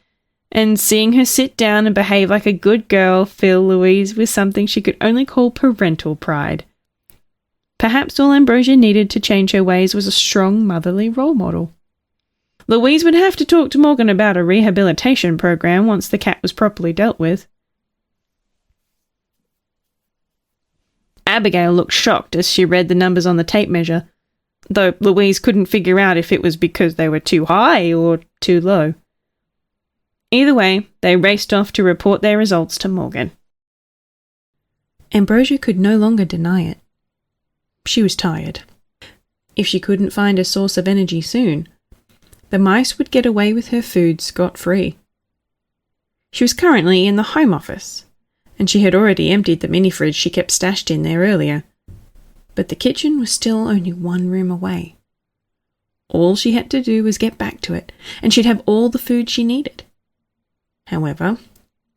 and seeing her sit down and behave like a good girl filled Louise with something she could only call parental pride. Perhaps all Ambrosia needed to change her ways was a strong motherly role model. Louise would have to talk to Morgan about a rehabilitation program once the cat was properly dealt with. Abigail looked shocked as she read the numbers on the tape measure, though Louise couldn't figure out if it was because they were too high or too low. Either way, they raced off to report their results to Morgan. Ambrosia could no longer deny it. She was tired. If she couldn't find a source of energy soon, the mice would get away with her food scot-free. She was currently in the Home Office, and she had already emptied the mini-fridge she kept stashed in there earlier. But the kitchen was still only one room away. All she had to do was get back to it, and she'd have all the food she needed. However,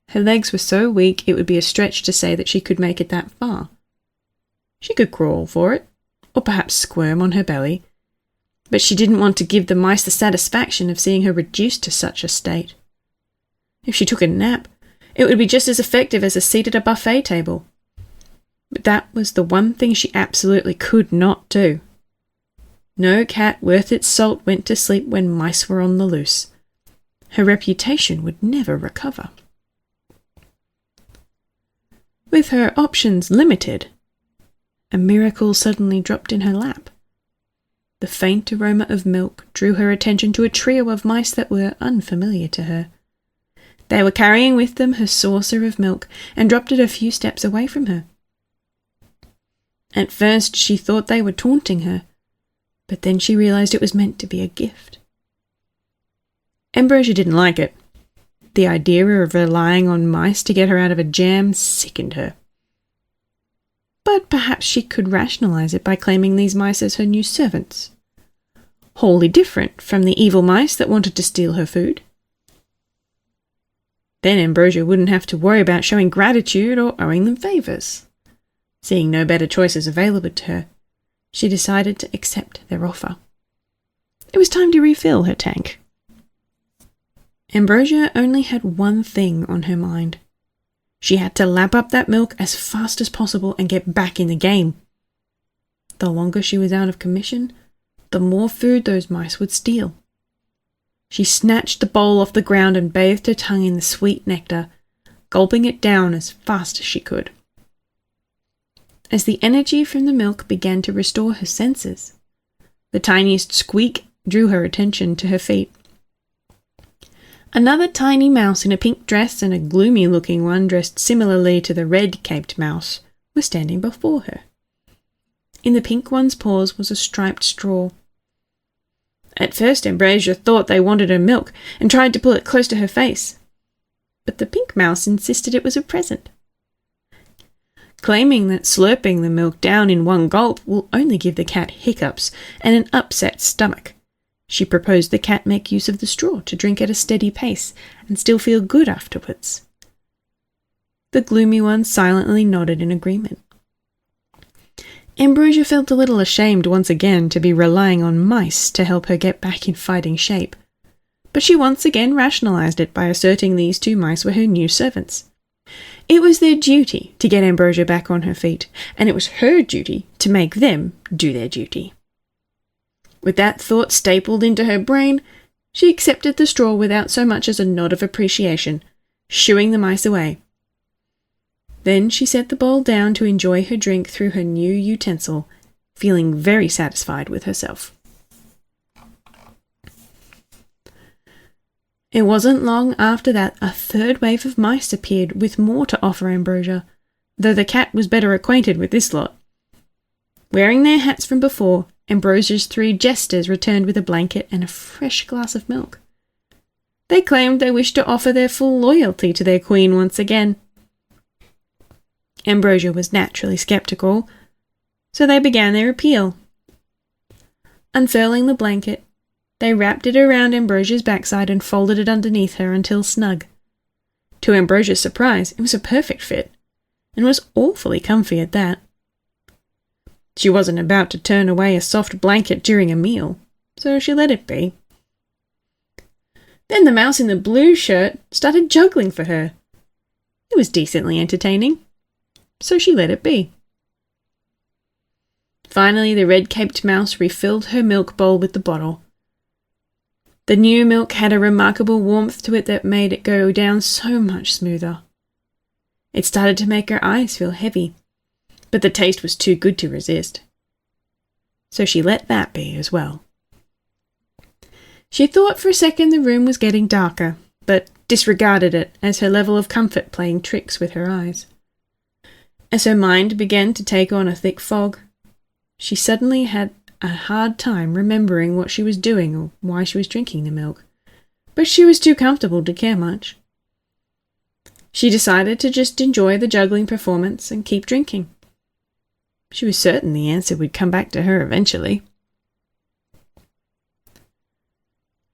her legs were so weak it would be a stretch to say that she could make it that far. She could crawl for it, or perhaps squirm on her belly, but she didn't want to give the mice the satisfaction of seeing her reduced to such a state. If she took a nap, it would be just as effective as a seat at a buffet table. But that was the one thing she absolutely could not do. No cat worth its salt went to sleep when mice were on the loose. Her reputation would never recover. With her options limited, a miracle suddenly dropped in her lap. The faint aroma of milk drew her attention to a trio of mice that were unfamiliar to her. They were carrying with them her saucer of milk and dropped it a few steps away from her. At first she thought they were taunting her, but then she realized it was meant to be a gift. Ambrosia didn't like it. The idea of relying on mice to get her out of a jam sickened her. But perhaps she could rationalize it by claiming these mice as her new servants. Wholly different from the evil mice that wanted to steal her food. Then Ambrosia wouldn't have to worry about showing gratitude or owing them favours. Seeing no better choices available to her, she decided to accept their offer. It was time to refill her tank. Ambrosia only had one thing on her mind. She had to lap up that milk as fast as possible and get back in the game. The longer she was out of commission, the more food those mice would steal. She snatched the bowl off the ground and bathed her tongue in the sweet nectar, gulping it down as fast as she could. As the energy from the milk began to restore her senses, the tiniest squeak drew her attention to her feet. Another tiny mouse in a pink dress and a gloomy-looking one dressed similarly to the red-caped mouse were standing before her. In the pink one's paws was a striped straw. At first Ambrosia thought they wanted her milk and tried to pull it close to her face, but the pink mouse insisted it was a present, claiming that slurping the milk down in one gulp will only give the cat hiccups and an upset stomach. She proposed the cat make use of the straw to drink at a steady pace and still feel good afterwards. The gloomy one silently nodded in agreement. Ambrosia felt a little ashamed once again to be relying on mice to help her get back in fighting shape, but she once again rationalized it by asserting these two mice were her new servants. It was their duty to get Ambrosia back on her feet, and it was her duty to make them do their duty. With that thought stapled into her brain, she accepted the straw without so much as a nod of appreciation, shooing the mice away. Then she set the bowl down to enjoy her drink through her new utensil, feeling very satisfied with herself. It wasn't long after that a third wave of mice appeared with more to offer Ambrosia, though the cat was better acquainted with this lot. Wearing their hats from before, Ambrosia's 3 jesters returned with a blanket and a fresh glass of milk. They claimed they wished to offer their full loyalty to their queen once again. Ambrosia was naturally sceptical, so they began their appeal. Unfurling the blanket, they wrapped it around Ambrosia's backside and folded it underneath her until snug. To Ambrosia's surprise, it was a perfect fit, and was awfully comfy at that. She wasn't about to turn away a soft blanket during a meal, so she let it be. Then the mouse in the blue shirt started juggling for her. It was decently entertaining, so she let it be. Finally, the red-caped mouse refilled her milk bowl with the bottle. The new milk had a remarkable warmth to it that made it go down so much smoother. It started to make her eyes feel heavy, but the taste was too good to resist. So she let that be as well. She thought for a second the room was getting darker, but disregarded it as her level of comfort playing tricks with her eyes. As her mind began to take on a thick fog, she suddenly had a hard time remembering what she was doing or why she was drinking the milk, but she was too comfortable to care much. She decided to just enjoy the juggling performance and keep drinking. She was certain the answer would come back to her eventually.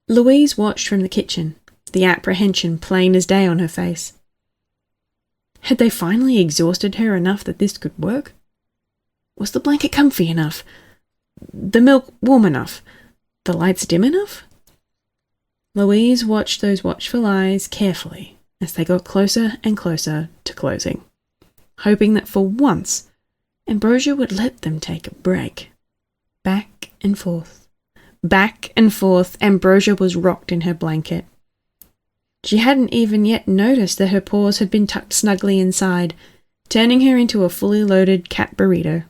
Louise watched from the kitchen, the apprehension plain as day on her face. Had they finally exhausted her enough that this could work? Was the blanket comfy enough? The milk warm enough? The lights dim enough? Louise watched those watchful eyes carefully as they got closer and closer to closing, hoping that for once Ambrosia would let them take a break. Back and forth, Ambrosia was rocked in her blanket. She hadn't even yet noticed that her paws had been tucked snugly inside, turning her into a fully loaded cat burrito.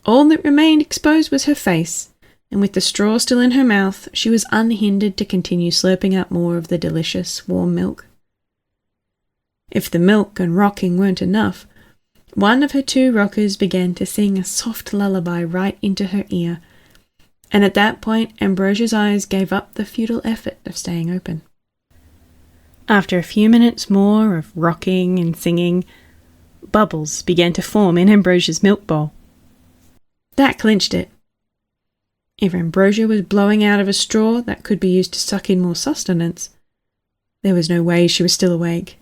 All that remained exposed was her face, and with the straw still in her mouth, she was unhindered to continue slurping up more of the delicious, warm milk. If the milk and rocking weren't enough, one of her 2 rockers began to sing a soft lullaby right into her ear, and at that point Ambrosia's eyes gave up the futile effort of staying open. After a few minutes more of rocking and singing, bubbles began to form in Ambrosia's milk bowl. That clinched it. If Ambrosia was blowing out of a straw that could be used to suck in more sustenance, there was no way she was still awake.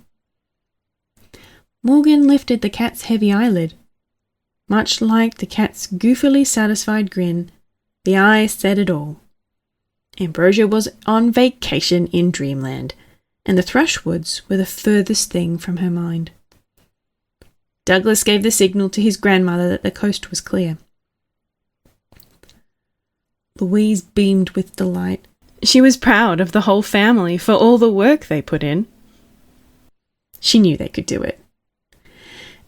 Morgan lifted the cat's heavy eyelid. Much like the cat's goofily satisfied grin, the eye said it all. Ambrosia was on vacation in dreamland, and the Thrushwoods were the furthest thing from her mind. Douglas gave the signal to his grandmother that the coast was clear. Louise beamed with delight. She was proud of the whole family for all the work they put in. She knew they could do it.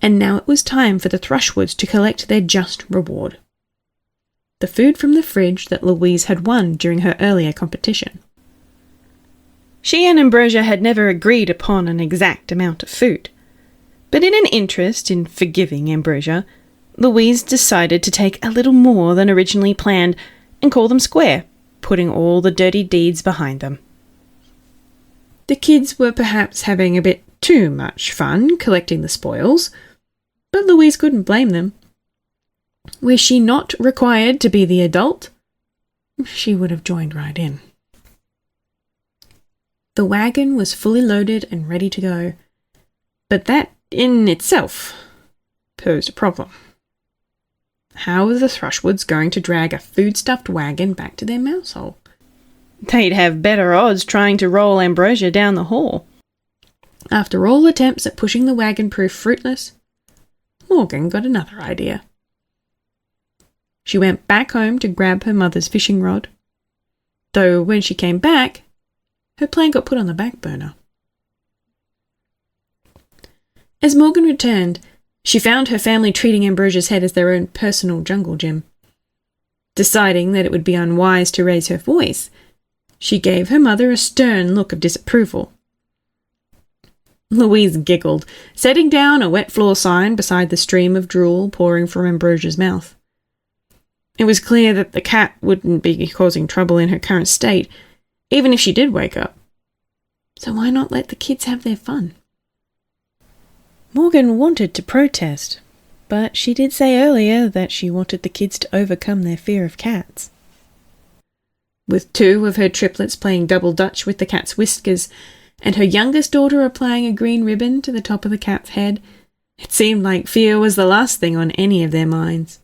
And now it was time for the Thrushwoods to collect their just reward. The food from the fridge that Louise had won during her earlier competition. She and Ambrosia had never agreed upon an exact amount of food, but in an interest in forgiving Ambrosia, Louise decided to take a little more than originally planned and call them square, putting all the dirty deeds behind them. The kids were perhaps having a bit too much fun collecting the spoils, but Louise couldn't blame them. Were she not required to be the adult, she would have joined right in. The wagon was fully loaded and ready to go, but that in itself posed a problem. How were the Thrushwoods going to drag a food-stuffed wagon back to their mouse hole? They'd have better odds trying to roll Ambrosia down the hall. After all attempts at pushing the wagon proved fruitless, Morgan got another idea. She went back home to grab her mother's fishing rod, though when she came back, her plan got put on the back burner. As Morgan returned, she found her family treating Ambrosia's head as their own personal jungle gym. Deciding that it would be unwise to raise her voice, she gave her mother a stern look of disapproval. Louise giggled, setting down a wet floor sign beside the stream of drool pouring from Ambrosia's mouth. It was clear that the cat wouldn't be causing trouble in her current state, even if she did wake up. So why not let the kids have their fun? Morgan wanted to protest, but she did say earlier that she wanted the kids to overcome their fear of cats. With two of her triplets playing double dutch with the cat's whiskers, and her youngest daughter applying a green ribbon to the top of the cat's head, it seemed like fear was the last thing on any of their minds.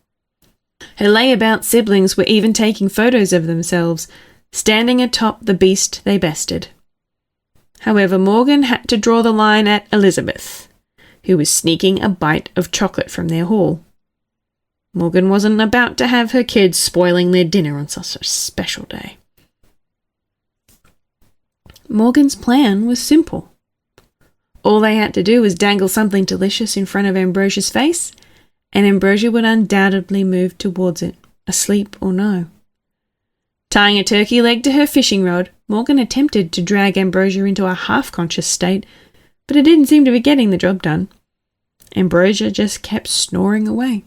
Her layabout siblings were even taking photos of themselves, standing atop the beast they bested. However, Morgan had to draw the line at Elizabeth, who was sneaking a bite of chocolate from their haul. Morgan wasn't about to have her kids spoiling their dinner on such a special day. Morgan's plan was simple. All they had to do was dangle something delicious in front of Ambrosia's face, and Ambrosia would undoubtedly move towards it, asleep or no. Tying a turkey leg to her fishing rod, Morgan attempted to drag Ambrosia into a half-conscious state, but it didn't seem to be getting the job done. Ambrosia just kept snoring away.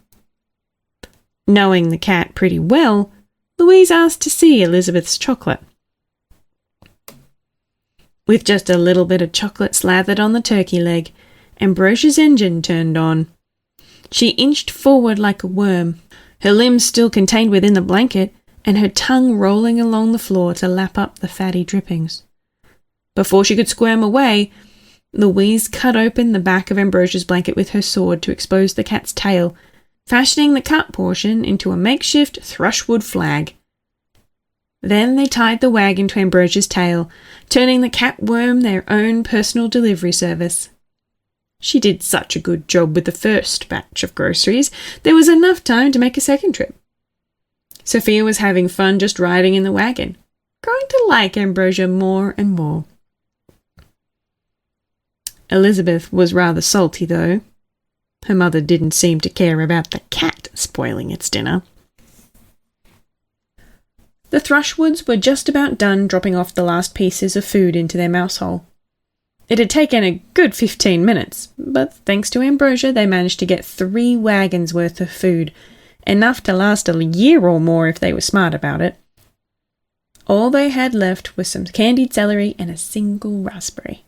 Knowing the cat pretty well, Louise asked to see Elizabeth's chocolate. With just a little bit of chocolate slathered on the turkey leg, Ambrosia's engine turned on. She inched forward like a worm, her limbs still contained within the blanket, and her tongue rolling along the floor to lap up the fatty drippings. Before she could squirm away, Louise cut open the back of Ambrosia's blanket with her sword to expose the cat's tail, fashioning the cut portion into a makeshift Thrushwood flag. Then they tied the wagon to Ambrosia's tail, turning the cat worm their own personal delivery service. She did such a good job with the first batch of groceries, there was enough time to make a second trip. Sophia was having fun just riding in the wagon, growing to like Ambrosia more and more. Elizabeth was rather salty, though. Her mother didn't seem to care about the cat spoiling its dinner. The Thrushwoods were just about done dropping off the last pieces of food into their mouse hole. It had taken a good 15 minutes, but thanks to Ambrosia they managed to get 3 wagons worth of food, enough to last a year or more if they were smart about it. All they had left was some candied celery and a single raspberry.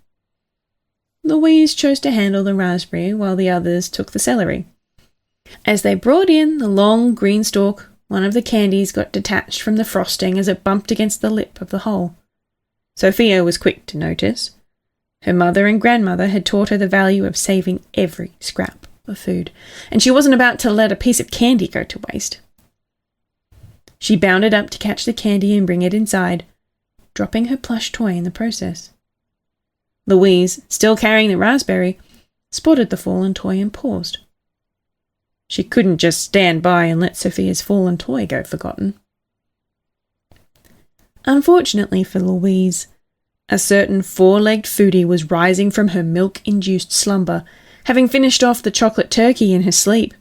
Louise chose to handle the raspberry while the others took the celery. As they brought in the long green stalk, one of the candies got detached from the frosting as it bumped against the lip of the hole. Sophia was quick to notice. Her mother and grandmother had taught her the value of saving every scrap of food, and she wasn't about to let a piece of candy go to waste. She bounded up to catch the candy and bring it inside, dropping her plush toy in the process. Louise, still carrying the raspberry, spotted the fallen toy and paused. She couldn't just stand by and let Sophia's fallen toy go forgotten. Unfortunately for Louise, a certain four-legged foodie was rising from her milk-induced slumber, having finished off the chocolate turkey in her sleep.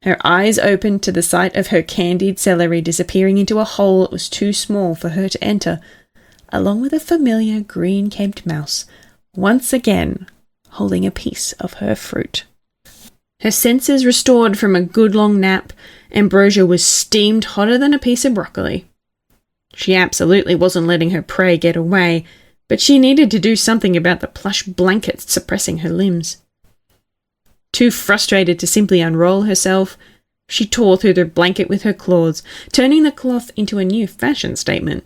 Her eyes opened to the sight of her candied celery disappearing into a hole that was too small for her to enter, along with a familiar green-caped mouse, once again holding a piece of her fruit. Her senses restored from a good long nap, Ambrosia was steamed hotter than a piece of broccoli. She absolutely wasn't letting her prey get away, but she needed to do something about the plush blankets suppressing her limbs. Too frustrated to simply unroll herself, she tore through the blanket with her claws, turning the cloth into a new fashion statement.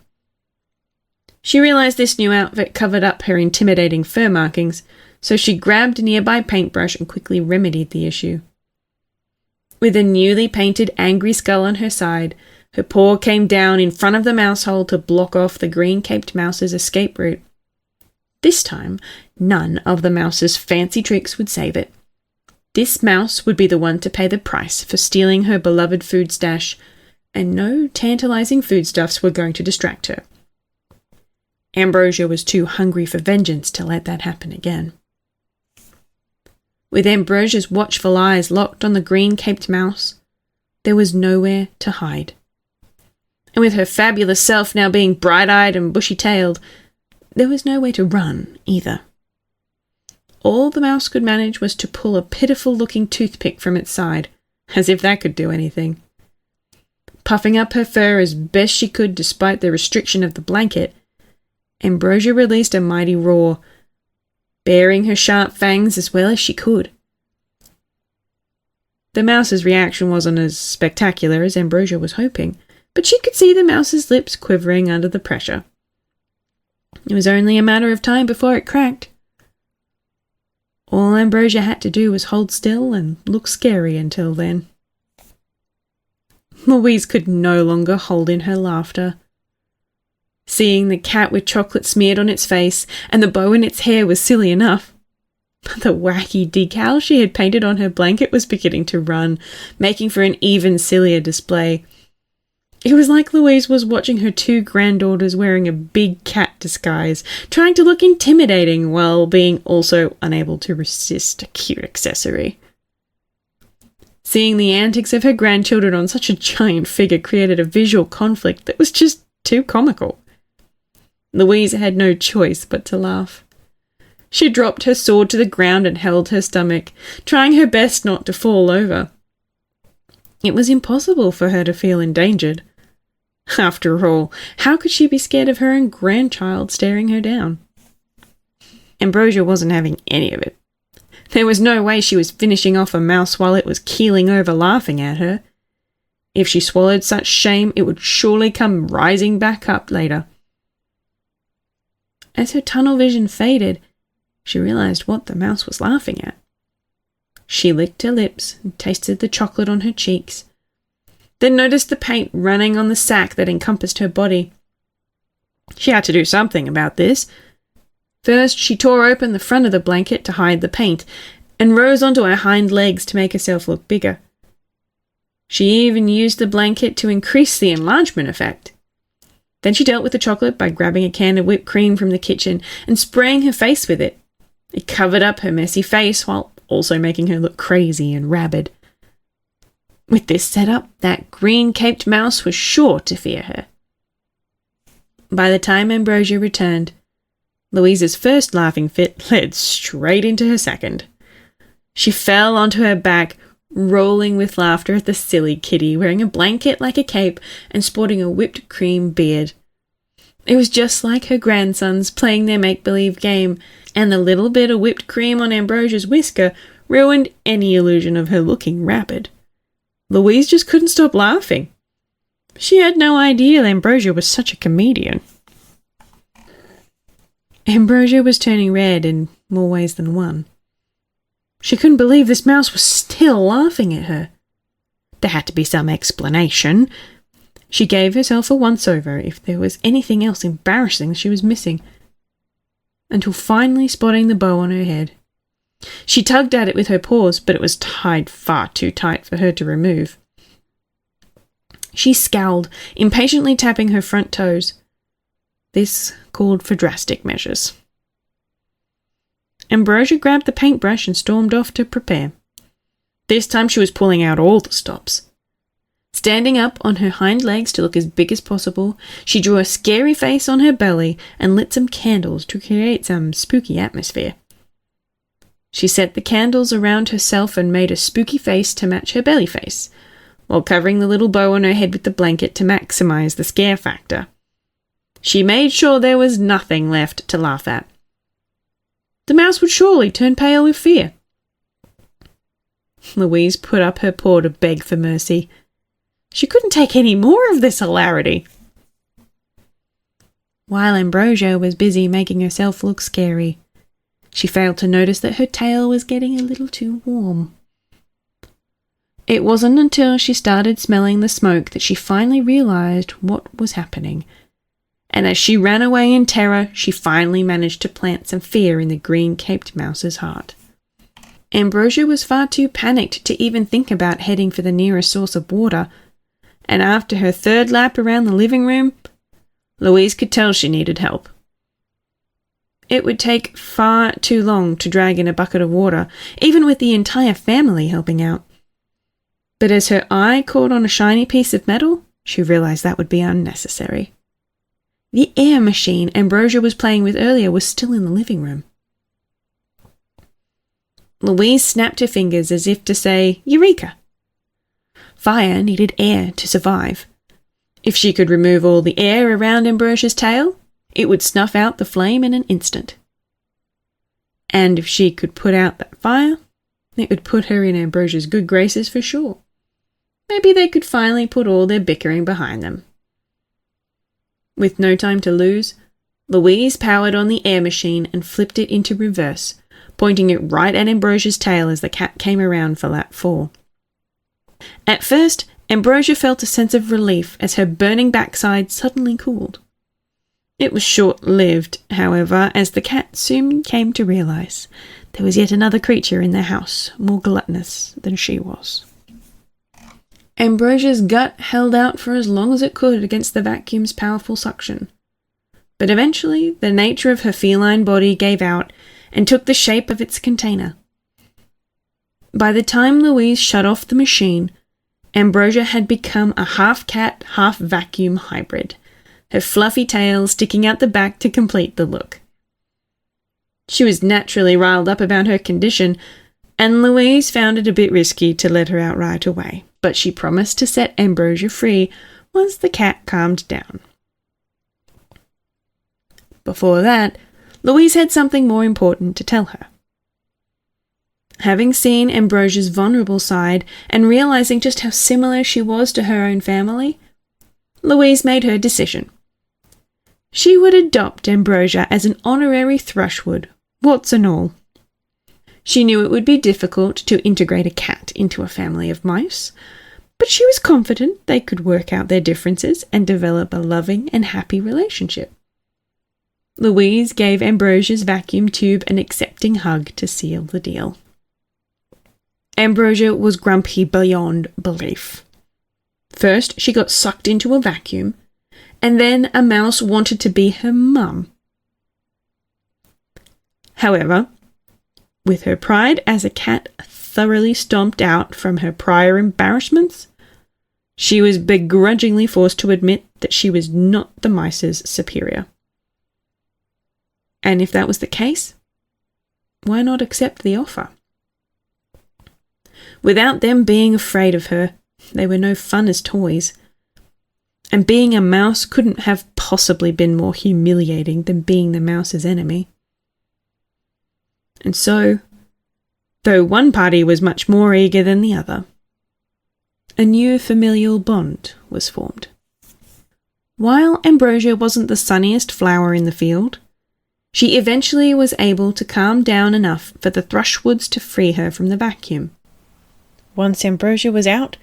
She realized this new outfit covered up her intimidating fur markings, so she grabbed a nearby paintbrush and quickly remedied the issue. With a newly painted angry skull on her side, her paw came down in front of the mouse hole to block off the green-caped mouse's escape route. This time, none of the mouse's fancy tricks would save it. This mouse would be the one to pay the price for stealing her beloved food stash, and no tantalizing foodstuffs were going to distract her. Ambrosia was too hungry for vengeance to let that happen again. With Ambrosia's watchful eyes locked on the green-caped mouse, there was nowhere to hide. And with her fabulous self now being bright-eyed and bushy-tailed, there was no way to run either. All the mouse could manage was to pull a pitiful-looking toothpick from its side, as if that could do anything. Puffing up her fur as best she could despite the restriction of the blanket, Ambrosia released a mighty roar, baring her sharp fangs as well as she could. The mouse's reaction wasn't as spectacular as Ambrosia was hoping, but she could see the mouse's lips quivering under the pressure. It was only a matter of time before it cracked. All Ambrosia had to do was hold still and look scary until then. Louise could no longer hold in her laughter. Seeing the cat with chocolate smeared on its face and the bow in its hair was silly enough, but the wacky decal she had painted on her blanket was beginning to run, making for an even sillier display. It was like Louise was watching her two granddaughters wearing a big cat disguise, trying to look intimidating while being also unable to resist a cute accessory. Seeing the antics of her grandchildren on such a giant figure created a visual conflict that was just too comical. Louise had no choice but to laugh. She dropped her sword to the ground and held her stomach, trying her best not to fall over. It was impossible for her to feel endangered. After all, how could she be scared of her own grandchild staring her down? Ambrosia wasn't having any of it. There was no way she was finishing off a mouse while it was keeling over laughing at her. If she swallowed such shame, it would surely come rising back up later. As her tunnel vision faded, she realized what the mouse was laughing at. She licked her lips and tasted the chocolate on her cheeks, then noticed the paint running on the sack that encompassed her body. She had to do something about this. First, she tore open the front of the blanket to hide the paint and rose onto her hind legs to make herself look bigger. She even used the blanket to increase the enlargement effect. Then she dealt with the chocolate by grabbing a can of whipped cream from the kitchen and spraying her face with it. It covered up her messy face while also making her look crazy and rabid. With this setup, that green-caped mouse was sure to fear her. By the time Ambrosia returned, Louise's first laughing fit led straight into her second. She fell onto her back, rolling with laughter at the silly kitty wearing a blanket like a cape and sporting a whipped cream beard. It was just like her grandsons playing their make-believe game, and the little bit of whipped cream on Ambrosia's whisker ruined any illusion of her looking rapid. Louise just couldn't stop laughing. She had no idea Ambrosia was such a comedian. Ambrosia was turning red in more ways than one. She couldn't believe this mouse was still laughing at her. There had to be some explanation. She gave herself a once-over if there was anything else embarrassing she was missing, until finally spotting the bow on her head. She tugged at it with her paws, but it was tied far too tight for her to remove. She scowled, impatiently tapping her front toes. This called for drastic measures. Ambrosia grabbed the paintbrush and stormed off to prepare. This time she was pulling out all the stops. Standing up on her hind legs to look as big as possible, she drew a scary face on her belly and lit some candles to create some spooky atmosphere. She set the candles around herself and made a spooky face to match her belly face, while covering the little bow on her head with the blanket to maximize the scare factor. She made sure there was nothing left to laugh at. The mouse would surely turn pale with fear. Louise put up her paw to beg for mercy. She couldn't take any more of this hilarity. While Ambrosia was busy making herself look scary, she failed to notice that her tail was getting a little too warm. It wasn't until she started smelling the smoke that she finally realized what was happening. And as she ran away in terror, she finally managed to plant some fear in the green-caped mouse's heart. Ambrosia was far too panicked to even think about heading for the nearest source of water, and after her third lap around the living room, Louise could tell she needed help. It would take far too long to drag in a bucket of water, even with the entire family helping out. But as her eye caught on a shiny piece of metal, she realized that would be unnecessary. The air machine Ambrosia was playing with earlier was still in the living room. Louise snapped her fingers as if to say, Eureka! Fire needed air to survive. If she could remove all the air around Ambrosia's tail, it would snuff out the flame in an instant. And if she could put out that fire, it would put her in Ambrosia's good graces for sure. Maybe they could finally put all their bickering behind them. With no time to lose, Louise powered on the air machine and flipped it into reverse, pointing it right at Ambrosia's tail as the cat came around for lap 4. At first, Ambrosia felt a sense of relief as her burning backside suddenly cooled. It was short-lived, however, as the cat soon came to realize there was yet another creature in their house more gluttonous than she was. Ambrosia's gut held out for as long as it could against the vacuum's powerful suction. But eventually, the nature of her feline body gave out and took the shape of its container. By the time Louise shut off the machine, Ambrosia had become a half-cat, half-vacuum hybrid, her fluffy tail sticking out the back to complete the look. She was naturally riled up about her condition, and Louise found it a bit risky to let her out right away, but she promised to set Ambrosia free once the cat calmed down. Before that, Louise had something more important to tell her. Having seen Ambrosia's vulnerable side and realizing just how similar she was to her own family, Louise made her decision. She would adopt Ambrosia as an honorary Thrushwood, warts and all. She knew it would be difficult to integrate a cat into a family of mice, but she was confident they could work out their differences and develop a loving and happy relationship. Louise gave Ambrosia's vacuum tube an accepting hug to seal the deal. Ambrosia was grumpy beyond belief. First, she got sucked into a vacuum, and then a mouse wanted to be her mum. However, with her pride as a cat thoroughly stomped out from her prior embarrassments, she was begrudgingly forced to admit that she was not the mice's superior. And if that was the case, why not accept the offer? Without them being afraid of her, they were no fun as toys. And being a mouse couldn't have possibly been more humiliating than being the mouse's enemy. And so, though one party was much more eager than the other, a new familial bond was formed. While Ambrosia wasn't the sunniest flower in the field, she eventually was able to calm down enough for the Thrushwoods to free her from the vacuum. Once Ambrosia was out,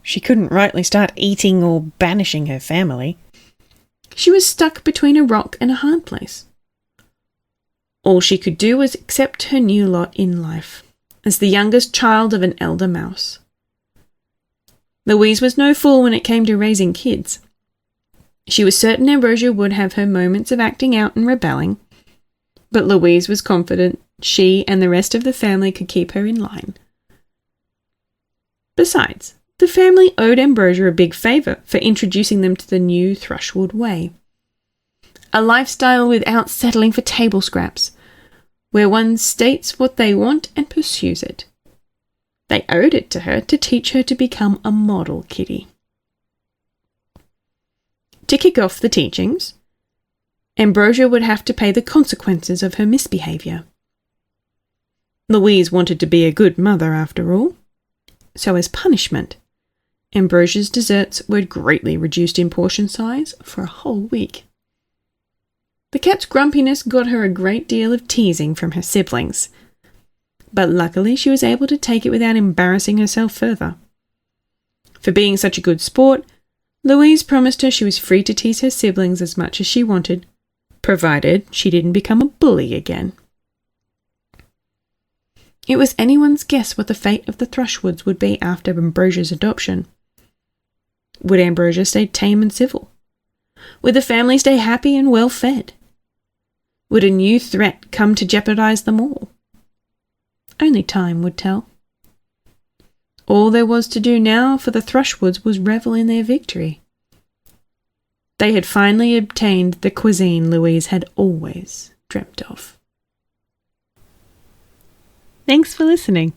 She couldn't rightly start eating or banishing her family. She was stuck between a rock and a hard place. All she could do was accept her new lot in life, as the youngest child of an elder mouse. Louise was no fool when it came to raising kids. She was certain Ambrosia would have her moments of acting out and rebelling, but Louise was confident she and the rest of the family could keep her in line. Besides, the family owed Ambrosia a big favour for introducing them to the new Thrushwood way. A lifestyle without settling for table scraps, where one states what they want and pursues it. They owed it to her to teach her to become a model kitty. To kick off the teachings, Ambrosia would have to pay the consequences of her misbehaviour. Louise wanted to be a good mother after all, so as punishment, Ambrosia's desserts were greatly reduced in portion size for a whole week. The cat's grumpiness got her a great deal of teasing from her siblings, but luckily she was able to take it without embarrassing herself further. For being such a good sport, Louise promised her she was free to tease her siblings as much as she wanted, provided she didn't become a bully again. It was anyone's guess what the fate of the Thrushwoods would be after Ambrosia's adoption. Would Ambrosia stay tame and civil? Would the family stay happy and well fed? Would a new threat come to jeopardize them all? Only time would tell. All there was to do now for the Thrushwoods was revel in their victory. They had finally obtained the cuisine Louise had always dreamt of. Thanks for listening.